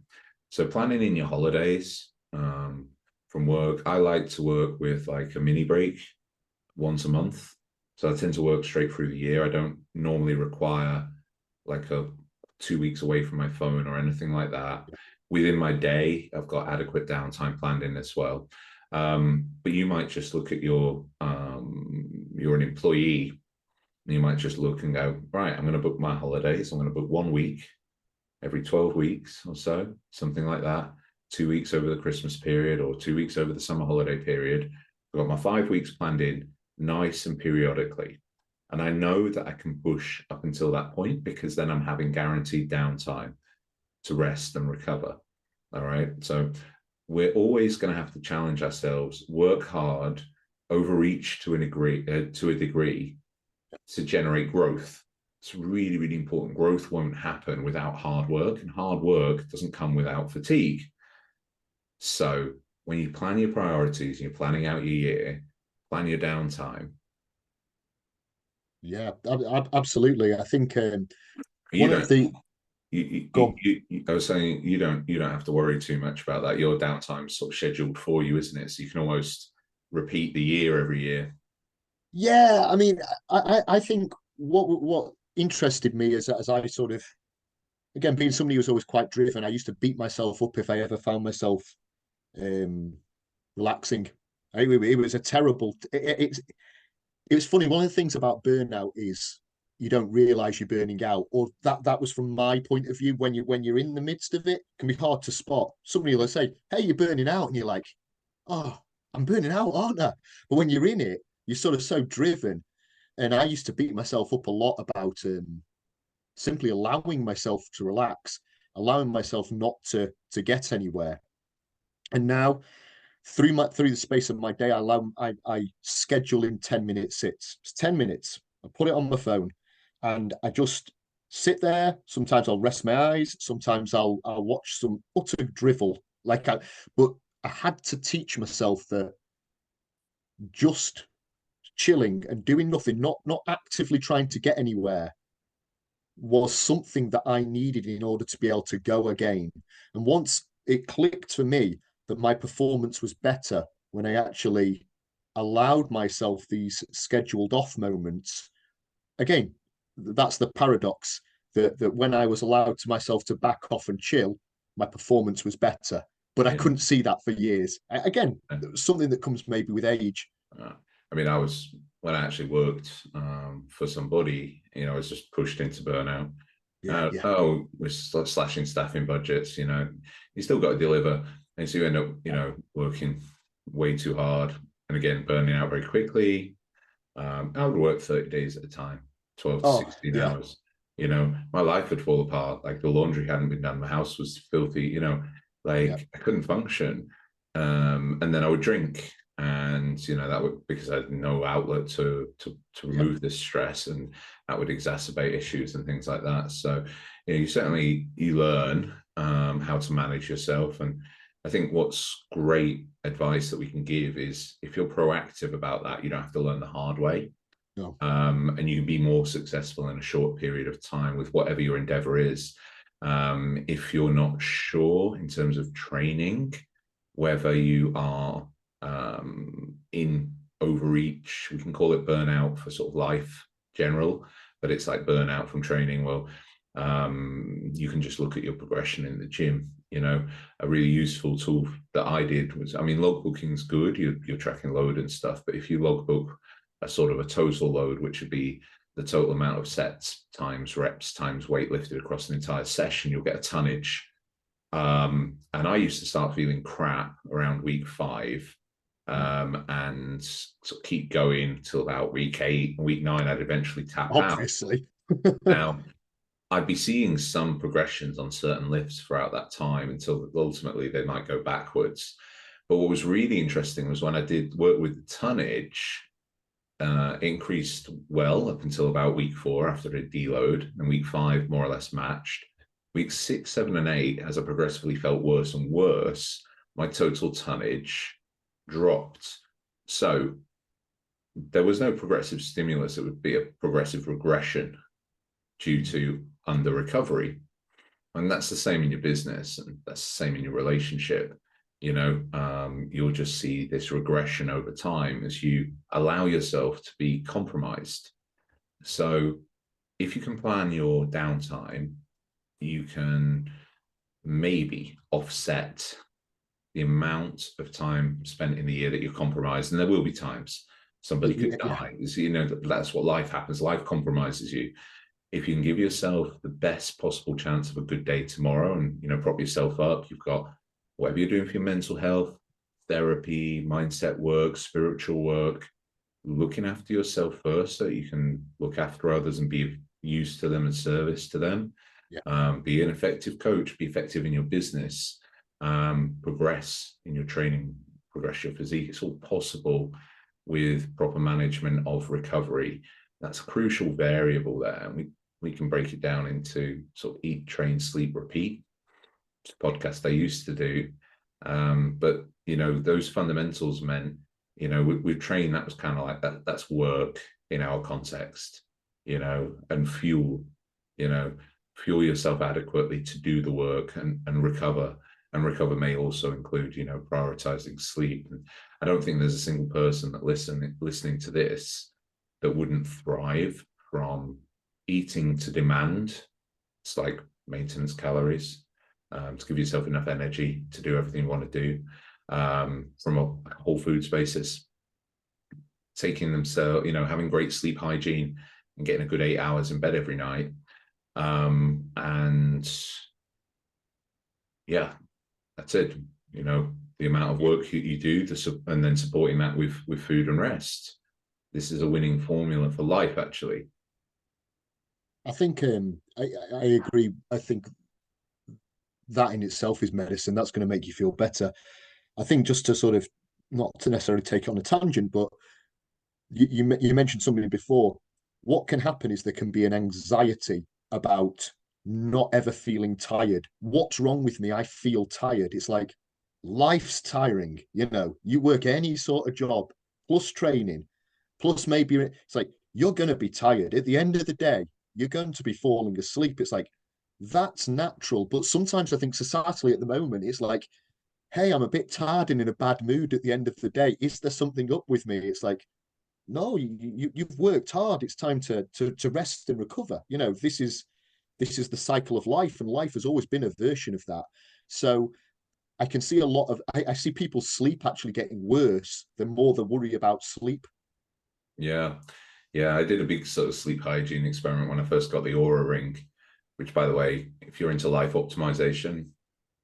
S1: So planning in your holidays from work, I like to work with like a mini break once a month. So I tend to work straight through the year. I don't normally require like a 2 weeks away from my phone or anything like that. Within my day, I've got adequate downtime planned in as well. But you might just look at you're an employee, and you might just look and go, right, I'm going to book my holidays. I'm going to book 1 week every 12 weeks or so, something like that. 2 weeks over the Christmas period or 2 weeks over the summer holiday period. I've got my 5 weeks planned in nice and periodically. And I know that I can push up until that point, because then I'm having guaranteed downtime to rest and recover. All right. So we're always going to have to challenge ourselves, work hard, overreach to a degree to generate growth. It's really, really important. Growth won't happen without hard work, and hard work doesn't come without fatigue. So when you plan your priorities and you're planning out your year, plan your downtime.
S2: Yeah, absolutely. I think
S1: You
S2: one of
S1: don't.
S2: the go
S1: I was saying you don't have to worry too much about that. Your downtime's sort of scheduled for you, isn't it? So you can almost repeat the year every year.
S2: Yeah, I mean, I think what interested me is as I sort of, again, being somebody who was always quite driven, I used to beat myself up if I ever found myself um relaxing. It was a terrible. It was funny. One of the things about burnout is you don't realize you're burning out, or that was from my point of view. When you're in the midst of it, it can be hard to spot. Somebody will say, "Hey, you're burning out," and you're like, "Oh, I'm burning out, aren't I?" But when you're in it, you're sort of so driven. And I used to beat myself up a lot about simply allowing myself to relax, allowing myself not to get anywhere. And now through the space of my day, I schedule in 10-minute sits. It's 10 minutes. I put it on my phone and I just sit there. Sometimes I'll rest my eyes. Sometimes I'll watch some utter drivel. But I had to teach myself that just chilling and doing nothing, not actively trying to get anywhere, was something that I needed in order to be able to go again. And once it clicked for me that my performance was better when I actually allowed myself these scheduled off moments, again, that's the paradox that when I was allowed to myself to back off and chill, my performance was better. But I
S1: Yeah.
S2: couldn't see that for years. Again, something that comes maybe with age.
S1: I mean, when I actually worked for somebody, I was just pushed into burnout.
S2: Yeah.
S1: Oh, we're slashing staffing budgets. You still got to deliver, and so you end up, working way too hard, and again burning out very quickly. I would work 30 days at a time, 12 to
S2: Oh,
S1: 16
S2: yeah.
S1: hours. My life would fall apart. Like the laundry hadn't been done, my house was filthy.
S2: Yeah.
S1: I couldn't function. And then I would drink, and that would, because I had no outlet to remove this stress, and that would exacerbate issues and things like that. So you learn how to manage yourself. And I think what's great advice that we can give is, if you're proactive about that, you don't have to learn the hard way.
S2: No.
S1: And you can be more successful in a short period of time with whatever your endeavor is. If you're not sure in terms of training, whether you are in overreach, we can call it burnout for sort of life general, but it's like burnout from training. Well, you can just look at your progression in the gym. A really useful tool that I did was, logbooking's good. You're tracking load and stuff, but if you logbook a sort of a total load, which would be the total amount of sets times reps times weight lifted across an entire session, you'll get a tonnage. And I used to start feeling crap around week 5, and sort of keep going till about week 8. Week 9, I'd eventually tap
S2: Obviously.
S1: out. Now, I'd be seeing some progressions on certain lifts throughout that time until ultimately they might go backwards. But what was really interesting was when I did work with the tonnage, increased well up until about week 4 after a deload, and week 5 more or less matched. Week 6, 7, and 8, as I progressively felt worse and worse, my total tonnage dropped. So there was no progressive stimulus. It would be a progressive regression due to under recovery. And that's the same in your business, and that's the same in your relationship. You'll just see this regression over time as you allow yourself to be compromised. So if you can plan your downtime, you can maybe offset the amount of time spent in the year that you're compromised. And there will be times somebody could die. Yeah. That's what life happens. Life compromises you. If you can give yourself the best possible chance of a good day tomorrow and, prop yourself up, you've got whatever you're doing for your mental health, therapy, mindset work, spiritual work, looking after yourself first so you can look after others and be used to them and service to them. Yeah. Be an effective coach, be effective in your business, progress in your training, progress your physique. It's all possible with proper management of recovery. That's a crucial variable there. And we can break it down into sort of eat, train, sleep, repeat. It's a podcast I used to do. But, those fundamentals meant, with train, that was kind of like that. That's work in our context, and fuel yourself adequately to do the work and recover. And recover may also include, prioritizing sleep. And I don't think there's a single person that listening to this that wouldn't thrive from eating to demand. It's like maintenance calories, to give yourself enough energy to do everything you want to do, from a whole foods basis, taking themselves, having great sleep hygiene and getting a good 8 hours in bed every night. And yeah, that's it. The amount of work you do, and then supporting that with food and rest. This is a winning formula for life, actually.
S2: I think I agree. I think that in itself is medicine. That's going to make you feel better. I think just to sort of, not to necessarily take it on a tangent, but you mentioned something before. What can happen is there can be an anxiety about not ever feeling tired. What's wrong with me? I feel tired. It's like life's tiring. You work any sort of job, plus training, plus maybe it's like you're going to be tired. At the end of the day, you're going to be falling asleep. It's like that's natural. But sometimes I think societally at the moment, it's like, hey, I'm a bit tired and in a bad mood at the end of the day. Is there something up with me? It's like, no, you've worked hard. It's time to rest and recover. This is the cycle of life, and life has always been a version of that. So I can see a lot of I see people's sleep actually getting worse the more they worry about sleep.
S1: Yeah. I did a big sort of sleep hygiene experiment when I first got the Aura Ring, which, by the way, if you're into life optimization,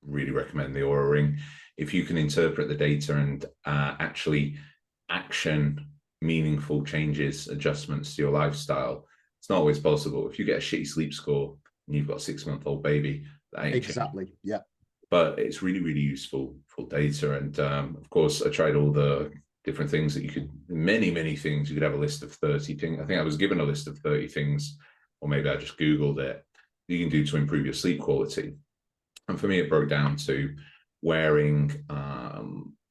S1: really recommend the Aura Ring. If you can interpret the data and actually action meaningful changes, adjustments to your lifestyle, it's not always possible. If you get a shitty sleep score and you've got a 6-month-old baby, that ain't
S2: exactly
S1: changing.
S2: Yeah.
S1: But it's really, really useful for data. And of course, I tried all the different things that you could, many things. You could have a list of 30 things. I think I was given a list of 30 things, or maybe I just Googled it, you can do to improve your sleep quality. And for me, it broke down to wearing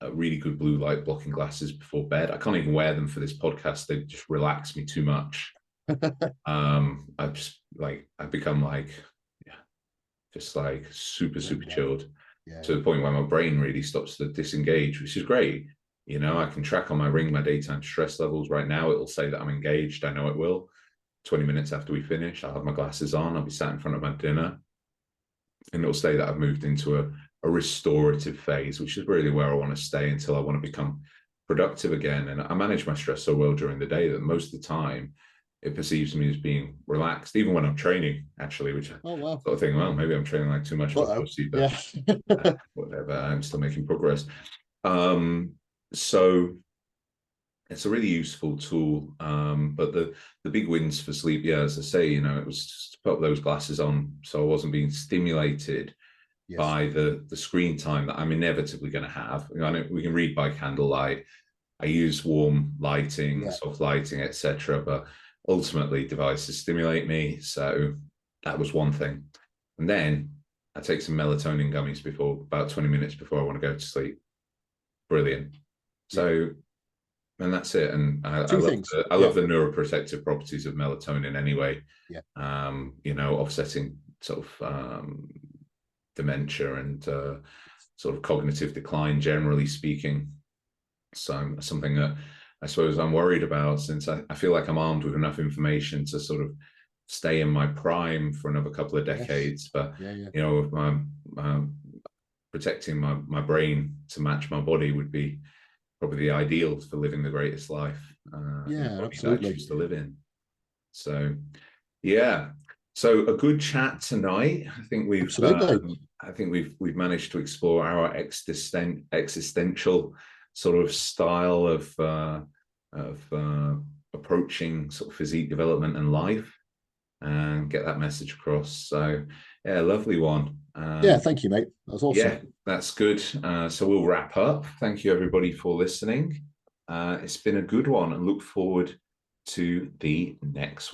S1: a really good blue light blocking glasses before bed. I can't even wear them for this podcast. They just relax me too much. I've become like, just like super chilled, to the point where my brain really stops to disengage, which is great. I can track on my ring my daytime stress levels. Right now, it'll say that I'm engaged. I know it will. 20 minutes after we finish, I'll have my glasses on. I'll be sat in front of my dinner, and it'll say that I've moved into a restorative phase, which is really where I want to stay until I want to become productive again. And I manage my stress so well during the day that most of the time it perceives me as being relaxed, even when I'm training, actually, which I sort of think, well, maybe I'm training like too much of a pussy, but whatever, I'm still making progress. So it's a really useful tool. But the big wins for sleep, as I say, it was just to put those glasses on so I wasn't being stimulated by the screen time that I'm inevitably going to have. I know we can read by candlelight. I use warm lighting, soft lighting, etc. But ultimately, devices stimulate me. So that was one thing. And then I take some melatonin gummies about 20 minutes before I want to go to sleep. Brilliant. So And that's it. And
S2: Two things.
S1: I
S2: Yeah,
S1: love the neuroprotective properties of melatonin anyway.
S2: yeah.
S1: You know, offsetting sort of dementia and sort of cognitive decline, generally speaking. So something that I suppose I'm worried about, since I feel like I'm armed with enough information to sort of stay in my prime for another couple of
S2: Yes.
S1: decades. But
S2: Yeah, yeah.
S1: you know, protecting my brain to match my body would be probably the ideal for living the greatest life in the
S2: Yeah,
S1: body that I
S2: absolutely.
S1: choose to live in. So, yeah. So a good chat tonight.
S2: Absolutely.
S1: I think we've managed to explore our existential sort of style of approaching sort of physique development and life, and get that message across. So, yeah, lovely one.
S2: Yeah, thank you, mate. That was
S1: Yeah,
S2: awesome.
S1: that's good. So we'll wrap up. Thank you, everybody, for listening. It's been a good one, and look forward to the next one.